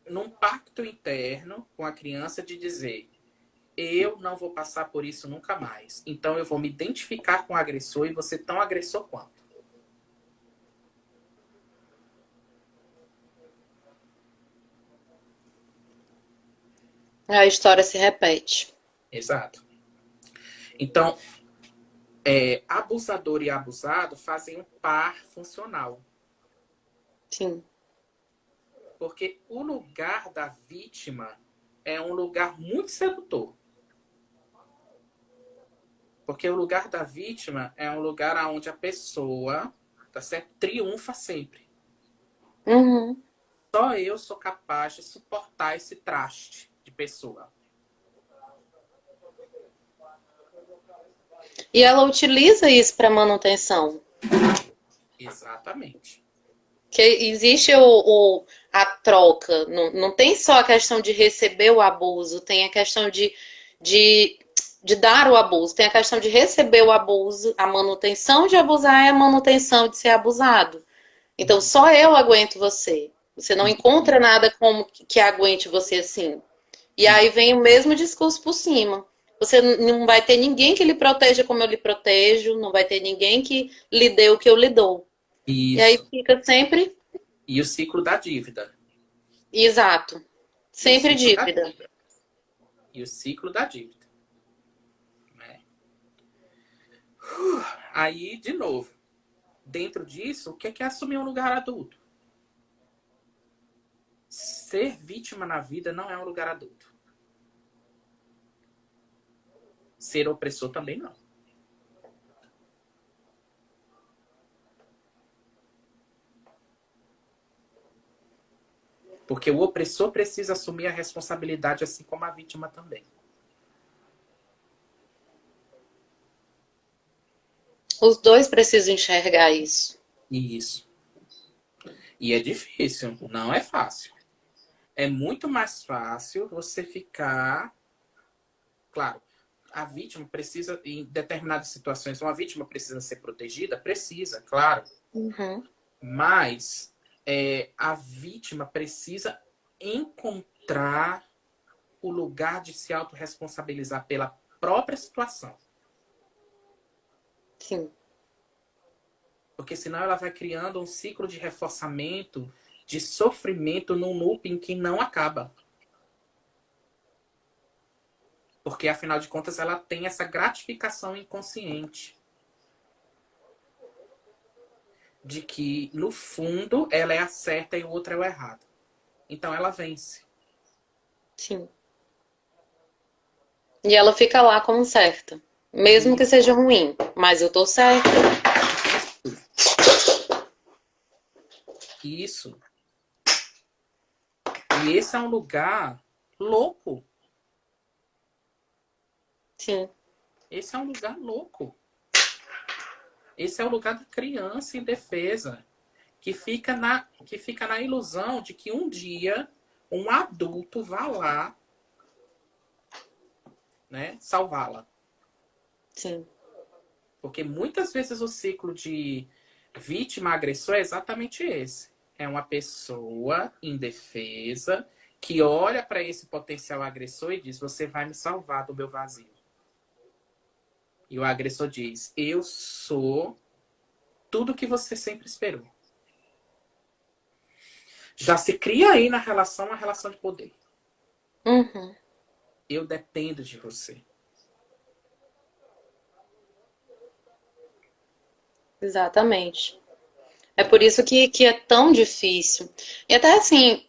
num pacto interno com a criança de dizer: eu não vou passar por isso nunca mais. Então eu vou me identificar com o agressor e você tão agressor quanto. A história se repete. Exato. Então, abusador e abusado fazem um par funcional. Sim. Porque o lugar da vítima é um lugar muito sedutor. Porque o lugar da vítima é um lugar onde a pessoa, tá certo, triunfa sempre. Uhum. Só eu sou capaz de suportar esse traste de pessoa. E ela utiliza isso para manutenção. Exatamente. Que existe a troca. Não, não tem só a questão de receber o abuso, tem a questão de, de dar o abuso, tem a questão de receber o abuso, a manutenção de abusar e a manutenção de ser abusado. Então, só eu aguento você. Você não encontra nada como que aguente você assim. E aí vem o mesmo discurso por cima. Você não vai ter ninguém que lhe proteja como eu lhe protejo, não vai ter ninguém que lhe dê o que eu lhe dou. E aí Isso. fica sempre. E o ciclo da dívida. Exato. E o Sempre ciclo da dívida. dívida. E o ciclo da dívida. Né? Aí, de novo, dentro disso, o que é assumir um lugar adulto? Ser vítima na vida não é um lugar adulto. Ser opressor também não. Porque o opressor precisa assumir a responsabilidade, assim como a vítima também. Os dois precisam enxergar isso. Isso. E é difícil, não é fácil. É muito mais fácil você ficar... Claro, a vítima precisa, em determinadas situações, uma vítima precisa ser protegida? Precisa, claro. Uhum. Mas a vítima precisa encontrar o lugar de se autorresponsabilizar pela própria situação. Sim. Porque senão ela vai criando um ciclo de reforçamento, de sofrimento num looping que não acaba. Porque, afinal de contas, ela tem essa gratificação inconsciente. de que, no fundo, ela é a certa e o outro é o errado. Então ela vence. Sim. E ela fica lá como certa. Mesmo que E seja ruim. Mas eu tô certa. isso, isso. E esse é um lugar louco. Sim. Esse é um lugar louco. Esse é o lugar da criança indefesa, que fica na ilusão de que um dia um adulto vá lá, né, salvá-la. Sim. Porque muitas vezes o ciclo de vítima-agressor é exatamente esse. É uma pessoa indefesa que olha para esse potencial agressor e diz: você vai me salvar do meu vazio. E o agressor diz: eu sou tudo que você sempre esperou. Já se cria aí na relação uma relação de poder. Uhum. Eu dependo de você. Exatamente. É por isso que é tão difícil. E até assim,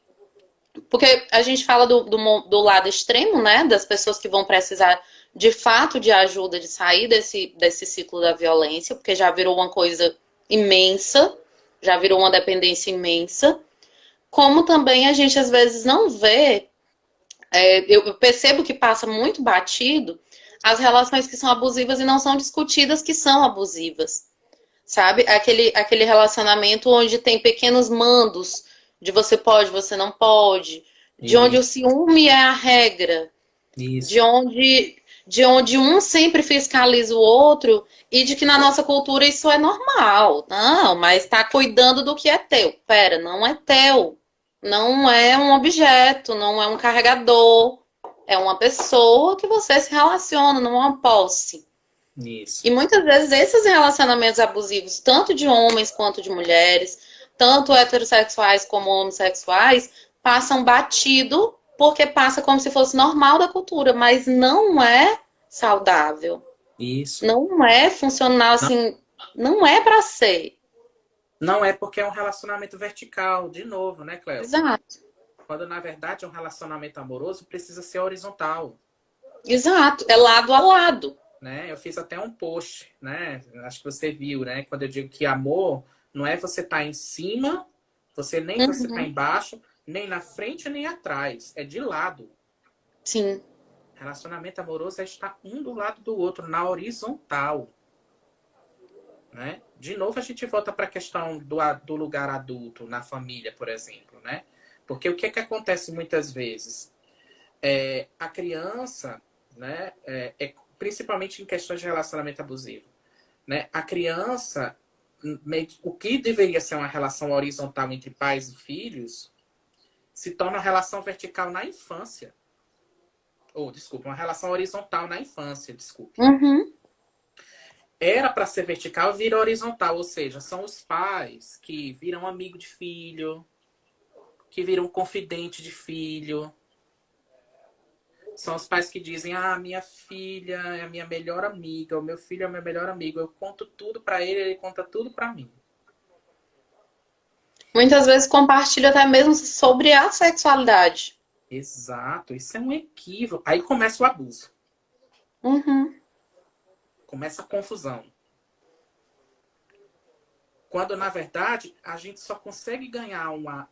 porque a gente fala do lado extremo, né? Das pessoas que vão precisar de fato de ajuda de sair desse ciclo da violência, porque já virou uma coisa imensa, já virou uma dependência imensa. Como também a gente às vezes não vê, eu percebo que passa muito batido as relações que são abusivas e não são discutidas que são abusivas. Sabe? Aquele relacionamento onde tem pequenos mandos de você pode, você não pode, de onde E o ciúme é a regra, de isso, onde, de onde um sempre fiscaliza o outro e de que na nossa cultura isso é normal. Não, mas está cuidando do que é teu. Pera, não é teu. Não é um objeto, não é um carregador. É uma pessoa que você se relaciona, não é uma posse. isso. E muitas vezes esses relacionamentos abusivos, tanto de homens quanto de mulheres, tanto heterossexuais como homossexuais, passam batido porque passa como se fosse normal da cultura, mas não é saudável. Isso. Não é funcional Não, assim, não é para ser. não é porque é um relacionamento vertical, de novo, né, Cleo? Exato. Quando na verdade um relacionamento amoroso precisa ser horizontal, Exato, é lado a lado. né? Eu fiz até um post, né? Acho que você viu, né? Quando eu digo que amor não é você estar em cima, você tá Uhum. embaixo, nem na frente nem atrás, é de lado. Sim. Relacionamento amoroso é estar um do lado do outro, na horizontal, né? De novo a gente volta para a questão do lugar adulto na família, por exemplo, né? Porque o que é que acontece muitas vezes? A criança, né, principalmente em questões de relacionamento abusivo, né, a criança, o que deveria ser uma relação horizontal entre pais e filhos, se torna uma relação vertical na infância. Ou, desculpa, uma relação horizontal na infância, desculpe. Uhum. Era para ser vertical, vira horizontal, ou seja, são os pais que viram amigo de filho, que viram confidente de filho. São os pais que dizem: ah, minha filha é a minha melhor amiga, o meu filho é o meu melhor amigo. Eu conto tudo para ele, ele conta tudo para mim. Muitas vezes compartilho até mesmo sobre a sexualidade. Exato, isso é um equívoco. Aí começa o abuso, Uhum. começa a confusão. Quando, na verdade, a gente só consegue ganhar uma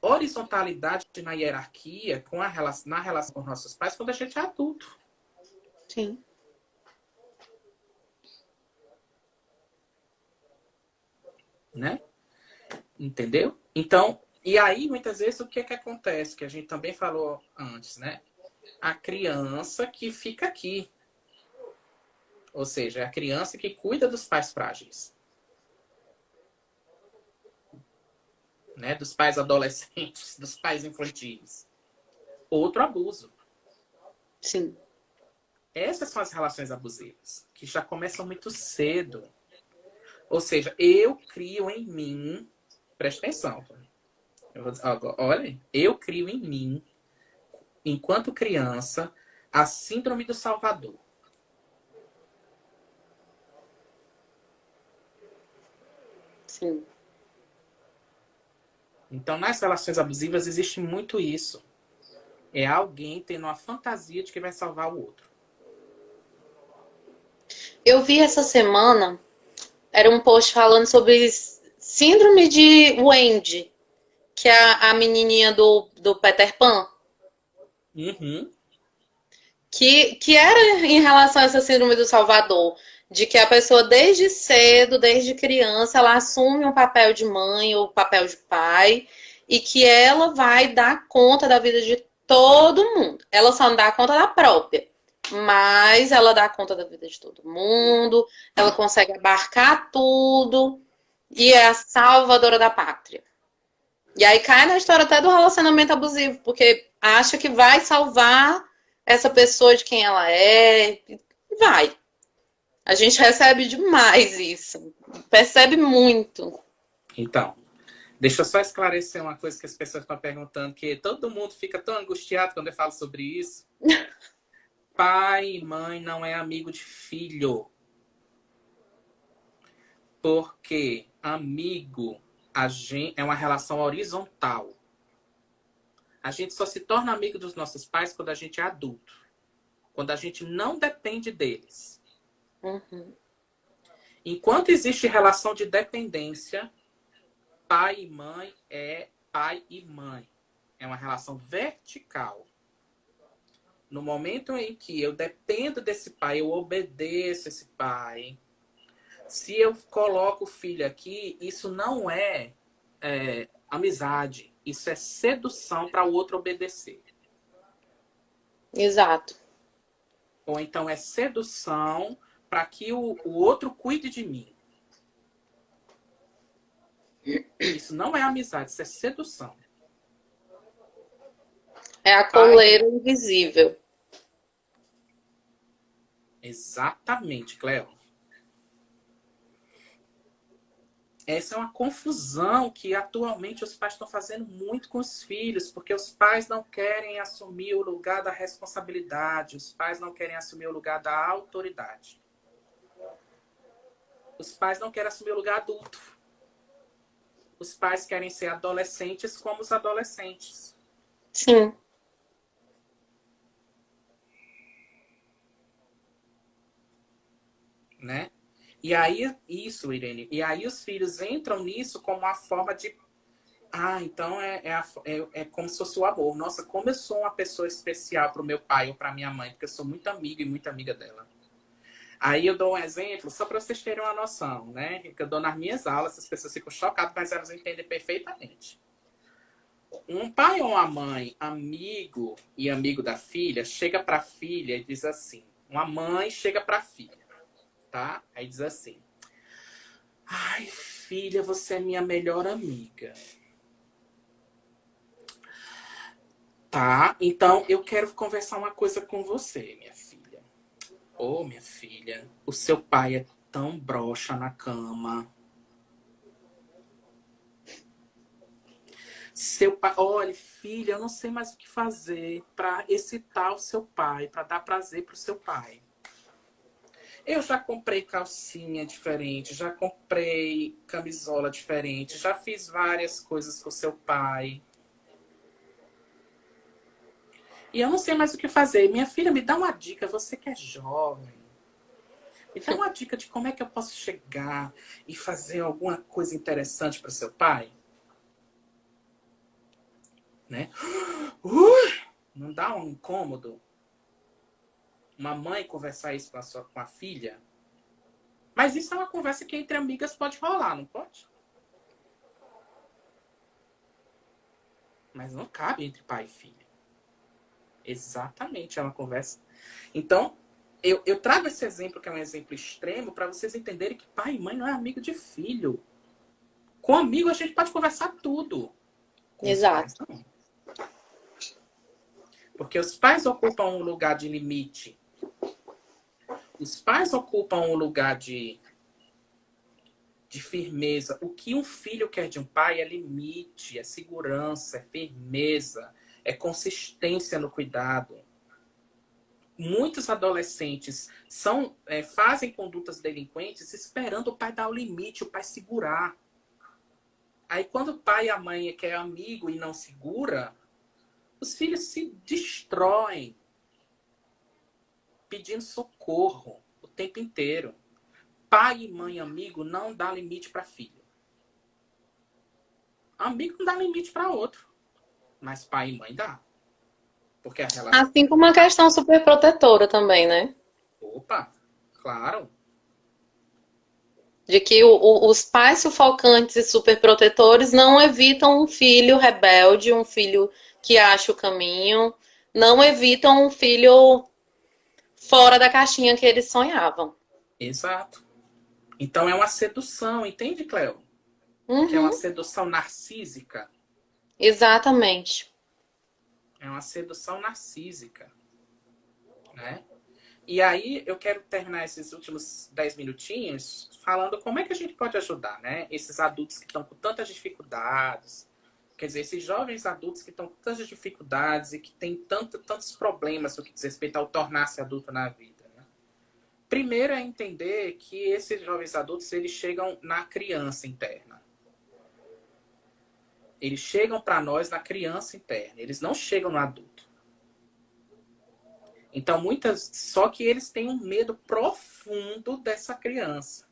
horizontalidade na hierarquia na relação com nossos pais quando a gente é adulto, Sim. né? Entendeu? Então, e aí, muitas vezes, o que é que acontece? Que a gente também falou antes, né? A criança que fica aqui. Ou seja, é a criança que cuida dos pais frágeis. Né? Dos pais adolescentes, dos pais infantis. Outro abuso. Sim. Essas são as relações abusivas, que já começam muito cedo. Ou seja, eu crio em mim, presta atenção, olha, eu crio em mim, enquanto criança, a síndrome do Salvador. Sim. Então, nas relações abusivas existe muito isso. É alguém tendo uma fantasia de que vai salvar o outro. Eu vi essa semana, era um post falando sobre síndrome de Wendy, que é a menininha do Peter Pan, Uhum. que era em relação a essa síndrome do Salvador, de que a pessoa desde cedo, desde criança, ela assume um papel de mãe ou papel de pai e que ela vai dar conta da vida de todo mundo. Ela só não dá conta da própria, mas ela dá conta da vida de todo mundo, ela consegue abarcar tudo e é a salvadora da pátria. E aí cai na história até do relacionamento abusivo, porque acha que vai salvar essa pessoa de quem ela é, e vai. A gente recebe demais isso. Percebe muito. Então, deixa eu só esclarecer uma coisa que as pessoas estão perguntando, que todo mundo fica tão angustiado quando eu falo sobre isso. Pai e mãe não é amigo de filho. Porque amigo é uma relação horizontal. A gente só se torna amigo dos nossos pais quando a gente é adulto. Quando a gente não depende deles. Uhum. Enquanto existe relação de dependência, pai e mãe é pai e mãe. É uma relação vertical. No momento em que eu dependo desse pai, eu obedeço esse pai. Se eu coloco o filho aqui, isso não é amizade. Isso é sedução para o outro obedecer. Exato. Ou então é sedução para que o outro cuide de mim. Isso não é amizade, isso é sedução. É a Pai, coleira invisível. exatamente, Cleo. Essa é uma confusão que atualmente os pais estão fazendo muito com os filhos, porque os pais não querem assumir o lugar da responsabilidade, os pais não querem assumir o lugar da autoridade. Os pais não querem assumir o lugar adulto. Os pais querem ser adolescentes como os adolescentes. Sim. Né? E aí, isso, Irene, e aí os filhos entram nisso como uma forma de então é como se fosse o amor. Nossa, como eu sou uma pessoa especial para o meu pai ou para minha mãe, porque eu sou muito amigo e muito amiga dela. Aí eu dou um exemplo, só para vocês terem uma noção, né? Que eu dou nas minhas aulas, as pessoas ficam chocadas, mas elas entendem perfeitamente. Um pai ou uma mãe, amigo e amigo da filha, chega para a filha e diz assim: uma mãe chega para a filha, tá? Aí diz assim: ai, filha, você é minha melhor amiga. Tá, então eu quero conversar uma coisa com você, minha filha. Ô, minha filha, o seu pai é tão broxa na cama. Seu pai, olha, filha, eu não sei mais o que fazer para excitar o seu pai, para dar prazer pro seu pai. Eu já comprei calcinha diferente, já comprei camisola diferente, já fiz várias coisas com o seu pai. E eu não sei mais o que fazer. Minha filha, me dá uma dica, você que é jovem. Me dá uma dica de como é que eu posso chegar e fazer alguma coisa interessante para seu pai. Né? Não dá um incômodo? Uma mãe conversar isso com a filha? Mas isso é uma conversa que entre amigas pode rolar, não pode? Mas não cabe entre pai e filha. Exatamente, é uma conversa. Então, eu trago esse exemplo, que é um exemplo extremo, para vocês entenderem que pai e mãe não é amigo de filho. Com amigo a gente pode conversar tudo. Com os pais, Exato. não. Porque os pais ocupam um lugar de limite. Os pais ocupam um lugar de firmeza. O que um filho quer de um pai é limite, é segurança, é firmeza, é consistência no cuidado. Muitos adolescentes fazem condutas delinquentes esperando o pai dar o limite, o pai segurar. Aí quando o pai e a mãe quer amigo e não segura, os filhos se destroem pedindo socorro o tempo inteiro. Pai e mãe amigo não dá limite para filho. Amigo não dá limite para outro, mas pai e mãe dá. Porque a relação... Assim como uma questão super protetora também, né? Opa, claro. De que os pais sufocantes e superprotetores não evitam um filho rebelde, um filho que acha o caminho, não evitam um filho fora da caixinha que eles sonhavam. Exato. Então é uma sedução, entende, Cleo? Que é uma Uhum, sedução narcísica. exatamente. É uma sedução narcísica, né? E aí eu quero terminar esses últimos 10 minutinhos falando como é que a gente pode ajudar, né? Esses adultos que estão com tantas dificuldades, quer dizer, esses jovens adultos que estão com tantas dificuldades e que têm tantos problemas no que diz respeito ao tornar-se adulto na vida, né? Primeiro é entender que esses jovens adultos, eles chegam na criança interna. Eles chegam para nós na criança interna, eles não chegam no adulto. Então, só que eles têm um medo profundo dessa criança.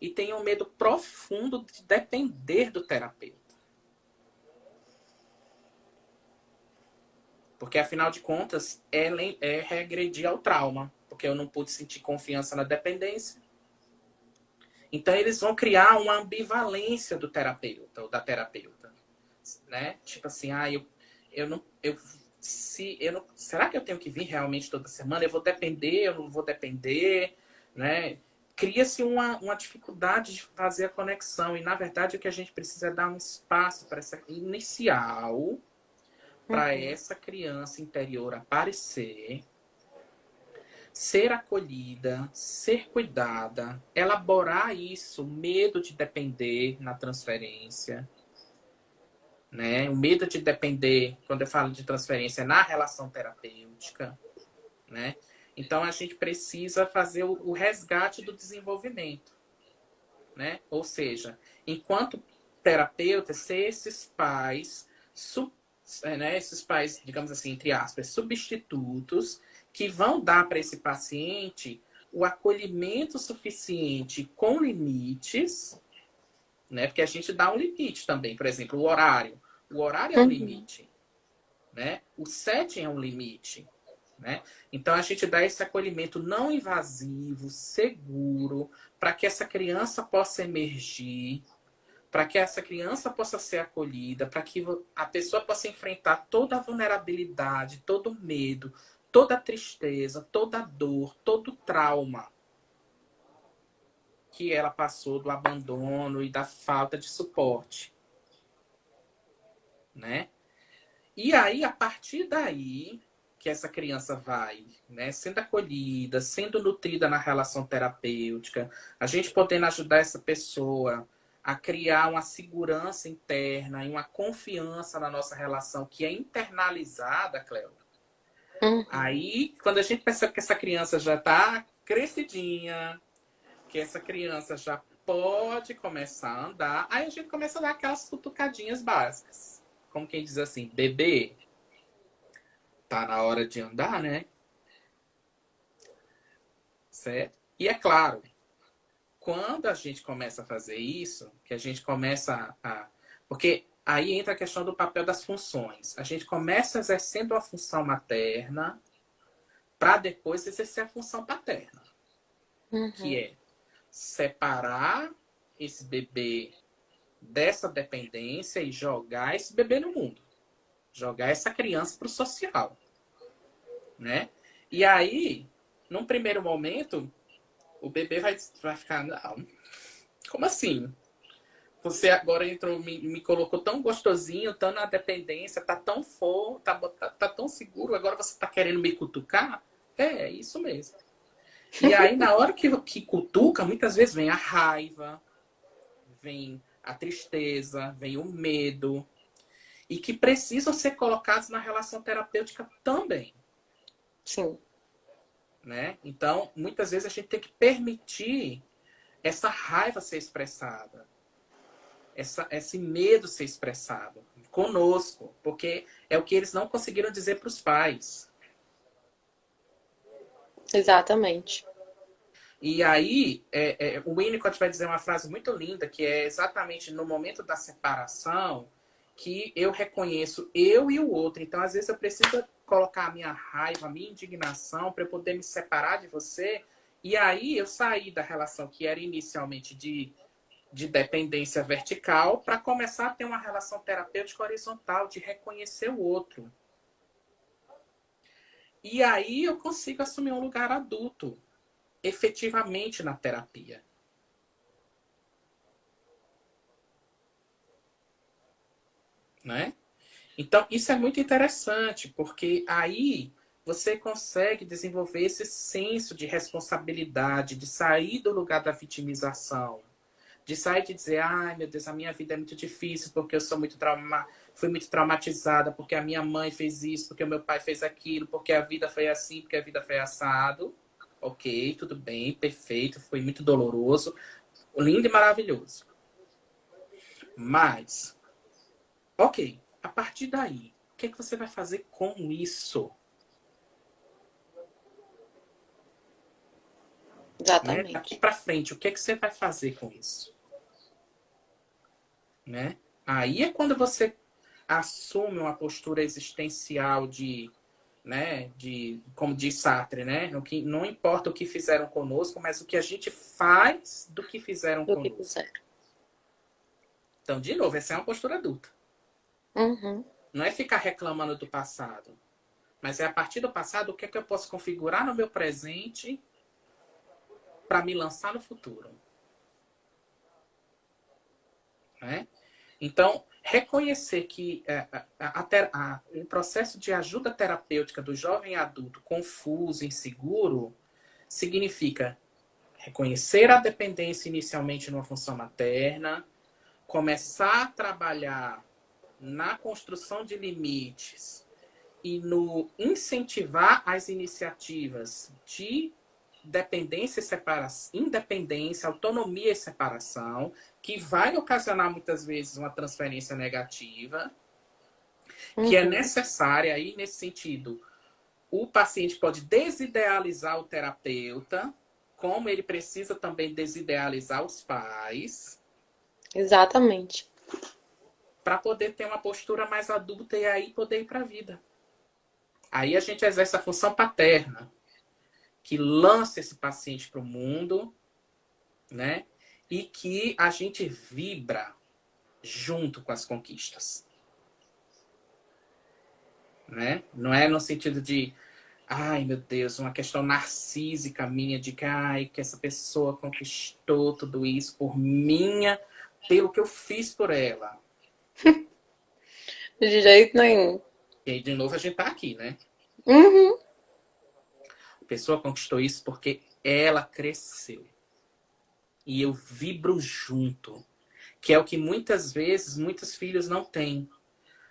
E têm um medo profundo de depender do terapeuta. Porque, afinal de contas, é regredir ao trauma. Porque eu não pude sentir confiança na dependência. Então, eles vão criar uma ambivalência do terapeuta ou da terapeuta. Né? Tipo assim, será que eu tenho que vir realmente toda semana? Eu vou depender, eu não vou depender, né? Cria-se uma dificuldade de fazer a conexão. E, na verdade, o que a gente precisa é dar um espaço para essa inicial, para essa criança interior aparecer, ser acolhida, ser cuidada, elaborar isso, medo de depender na transferência, né? O medo de depender, quando eu falo de transferência, é na relação terapêutica, né? Então, a gente precisa fazer o resgate do desenvolvimento, né? Ou seja, enquanto terapeuta, ser esses pais, né? Esses pais, digamos assim, entre aspas, substitutos, que vão dar para esse paciente o acolhimento suficiente com limites, né? Porque a gente dá um limite também. Por exemplo, o horário. O horário é um limite, né? O setting é um limite, né? Então, a gente dá esse acolhimento não invasivo, seguro, para que essa criança possa emergir, para que essa criança possa ser acolhida, para que a pessoa possa enfrentar toda a vulnerabilidade, todo o medo, toda a tristeza, toda a dor, todo o trauma que ela passou do abandono e da falta de suporte, né? E aí, a partir daí, que essa criança vai, né, sendo acolhida, sendo nutrida na relação terapêutica, a gente podendo ajudar essa pessoa a criar uma segurança interna e uma confiança na nossa relação que é internalizada, Cleo. Aí, quando a gente percebe que essa criança já está crescidinha, que essa criança já pode começar a andar, aí a gente começa a dar aquelas cutucadinhas básicas. Como quem diz assim, bebê, tá na hora de andar, né? Certo? E é claro, quando a gente começa a fazer isso, que a gente começa a... Porque aí entra a questão do papel das funções. A gente começa exercendo a função materna para depois exercer a função paterna. Que é separar esse bebê dessa dependência e jogar esse bebê no mundo. Jogar essa criança para o social. Né? E aí, num primeiro momento, o bebê vai ficar, não, como assim? Você agora entrou, me colocou tão gostosinho, tão na dependência, tá tão forte, tá tão seguro, agora você tá querendo me cutucar? É isso mesmo. E aí, na hora que cutuca, muitas vezes vem a raiva, vem a tristeza, vem o medo, e que precisam ser colocados na relação terapêutica também. Sim. Né? Então, muitas vezes a gente tem que permitir essa raiva ser expressada. esse medo ser expressado conosco, porque é o que eles não conseguiram dizer para os pais. Exatamente. E aí, o Winnicott vai dizer uma frase muito linda, que é exatamente no momento da separação que eu reconheço eu e o outro. Então, às vezes, eu preciso colocar a minha raiva, a minha indignação para eu poder me separar de você. E aí, eu saí da relação que era inicialmente de dependência vertical para começar a ter uma relação terapêutica horizontal, de reconhecer o outro. E aí, eu consigo assumir um lugar adulto efetivamente na terapia. Né? Então, isso é muito interessante, porque aí você consegue desenvolver esse senso de responsabilidade, de sair do lugar da vitimização, de sair de dizer, ai meu Deus, a minha vida é muito difícil porque eu sou fui muito traumatizada, porque a minha mãe fez isso, porque o meu pai fez aquilo, porque a vida foi assim, porque a vida foi assado. Ok, tudo bem, perfeito, foi muito doloroso, lindo e maravilhoso. Mas, ok, a partir daí, o que é que você vai fazer com isso? Né? Daqui Exatamente. para frente, o que é que você vai fazer com isso? Né? Aí é quando você assume uma postura existencial né, como diz Sartre, né? Não importa o que fizeram conosco, mas o que a gente faz do que fizeram Do que conosco. quiser. Então, de novo, essa é uma postura adulta. Uhum. Não é ficar reclamando do passado, mas é a partir do passado o que é que eu posso configurar no meu presente para me lançar no futuro. Né? Então, reconhecer que o processo de ajuda terapêutica do jovem adulto confuso, inseguro, significa reconhecer a dependência inicialmente numa função materna, começar a trabalhar na construção de limites e no incentivar as iniciativas de dependência e separação, independência, autonomia e separação, que vai ocasionar muitas vezes uma transferência negativa, que é necessária aí nesse sentido. O paciente pode desidealizar o terapeuta, como ele precisa também desidealizar os pais. Exatamente. Para poder ter uma postura mais adulta e aí poder ir para a vida. Aí a gente exerce a função paterna, que lança esse paciente para o mundo, né? E que a gente vibra junto com as conquistas. Né? Não é no sentido de, ai meu Deus, uma questão narcísica minha de que, ai, que essa pessoa conquistou tudo isso pelo que eu fiz por ela. De jeito nenhum. E aí, de novo, a gente tá aqui, né? Uhum. A pessoa conquistou isso porque ela cresceu. E eu vibro junto. Que é o que muitas vezes muitos filhos não têm.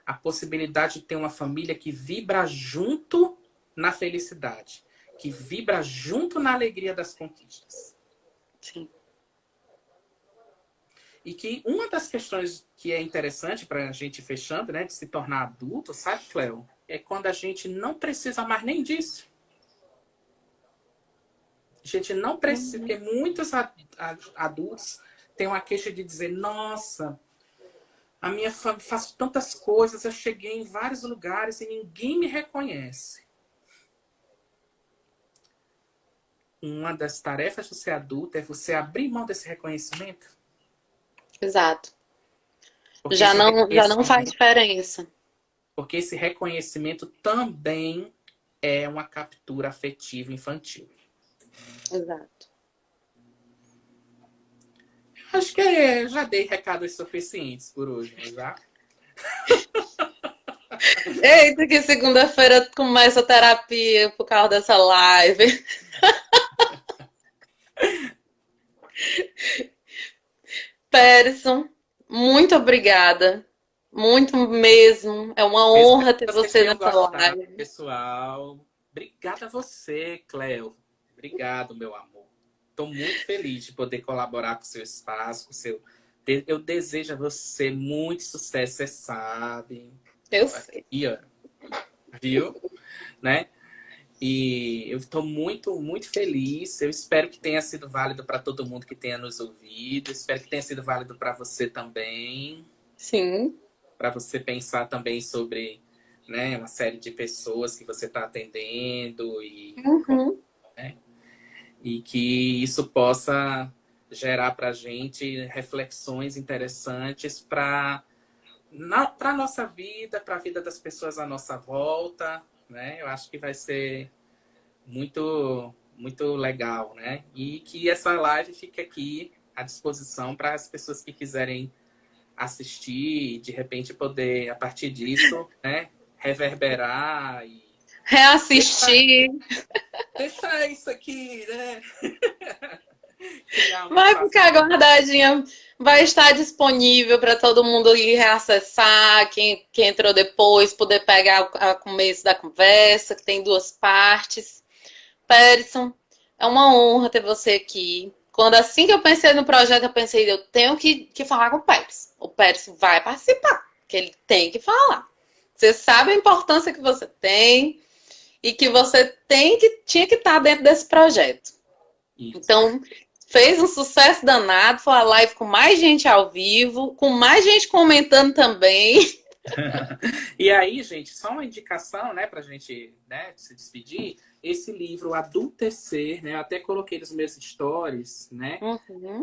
A possibilidade de ter uma família que vibra junto na felicidade. Que vibra junto na alegria das conquistas. Sim. E que uma das questões que é interessante para a gente ir fechando, né, de se tornar adulto, sabe, Cleo? É quando a gente não precisa mais nem disso. A gente não precisa, porque muitos adultos têm uma queixa de dizer, nossa, a minha família, faço tantas coisas, eu cheguei em vários lugares e ninguém me reconhece. Uma das tarefas de ser adulto é você abrir mão desse reconhecimento. Exato. Porque Já não faz diferença. Porque esse reconhecimento também é uma captura afetiva infantil. Exato. Acho que já dei recados suficientes por hoje, não já? Eita, que segunda-feira começa a terapia por causa dessa live. Peterson, muito obrigada. Muito mesmo. É uma Eu espero honra que ter vocês você tenham nessa gostado, live. pessoal. Obrigada a você, Cleo. Obrigado, meu amor. Estou muito feliz de poder colaborar com o seu espaço, Eu desejo a você muito sucesso, você sabe. Eu sei. Aqui, ó, viu? Né? E eu estou muito, muito feliz. Eu espero que tenha sido válido para todo mundo que tenha nos ouvido. Espero que tenha sido válido para você também. Sim. Para você pensar também sobre, né, uma série de pessoas que você está atendendo Uhum. né, e que isso possa gerar para a gente reflexões interessantes para a nossa vida, para a vida das pessoas à nossa volta. Né? Eu acho que vai ser muito, muito legal, né? E que essa live fique aqui à disposição para as pessoas que quiserem assistir e de repente poder, a partir disso, né, reverberar e Reassistir. deixar isso aqui, né? Criar um Vai espaço. ficar guardadinha. Vai estar disponível para todo mundo ir reacessar. Quem entrou depois, poder pegar o começo da conversa, que tem duas partes. Perison, é uma honra ter você aqui. Quando assim que eu pensei no projeto, eu pensei, eu tenho que falar com o Perison. O Perison vai participar, que ele tem que falar. Você sabe a importância que você tem e que você tinha que estar dentro desse projeto. Isso. Então, fez um sucesso danado, foi a live com mais gente ao vivo, com mais gente comentando também. E aí, gente, só uma indicação, né, pra gente, né, se despedir. Esse livro, Adultecer, né, eu até coloquei nos meus stories, né,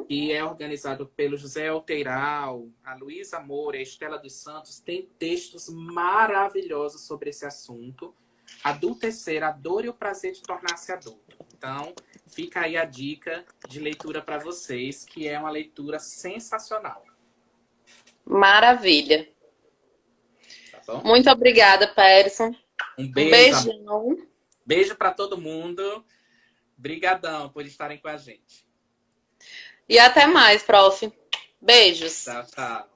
que é organizado pelo José Alteiral, a Luísa Moura, a Estela dos Santos, tem textos maravilhosos sobre esse assunto. Adultecer, a dor e o prazer de tornar-se adulto. Então, fica aí a dica de leitura para vocês, que é uma leitura sensacional. Maravilha. Tá bom? Muito obrigada, Perison. Um beijo. Beijão. Beijo para todo mundo. Brigadão por estarem com a gente. E até mais, prof. Beijos. Tchau, tchau.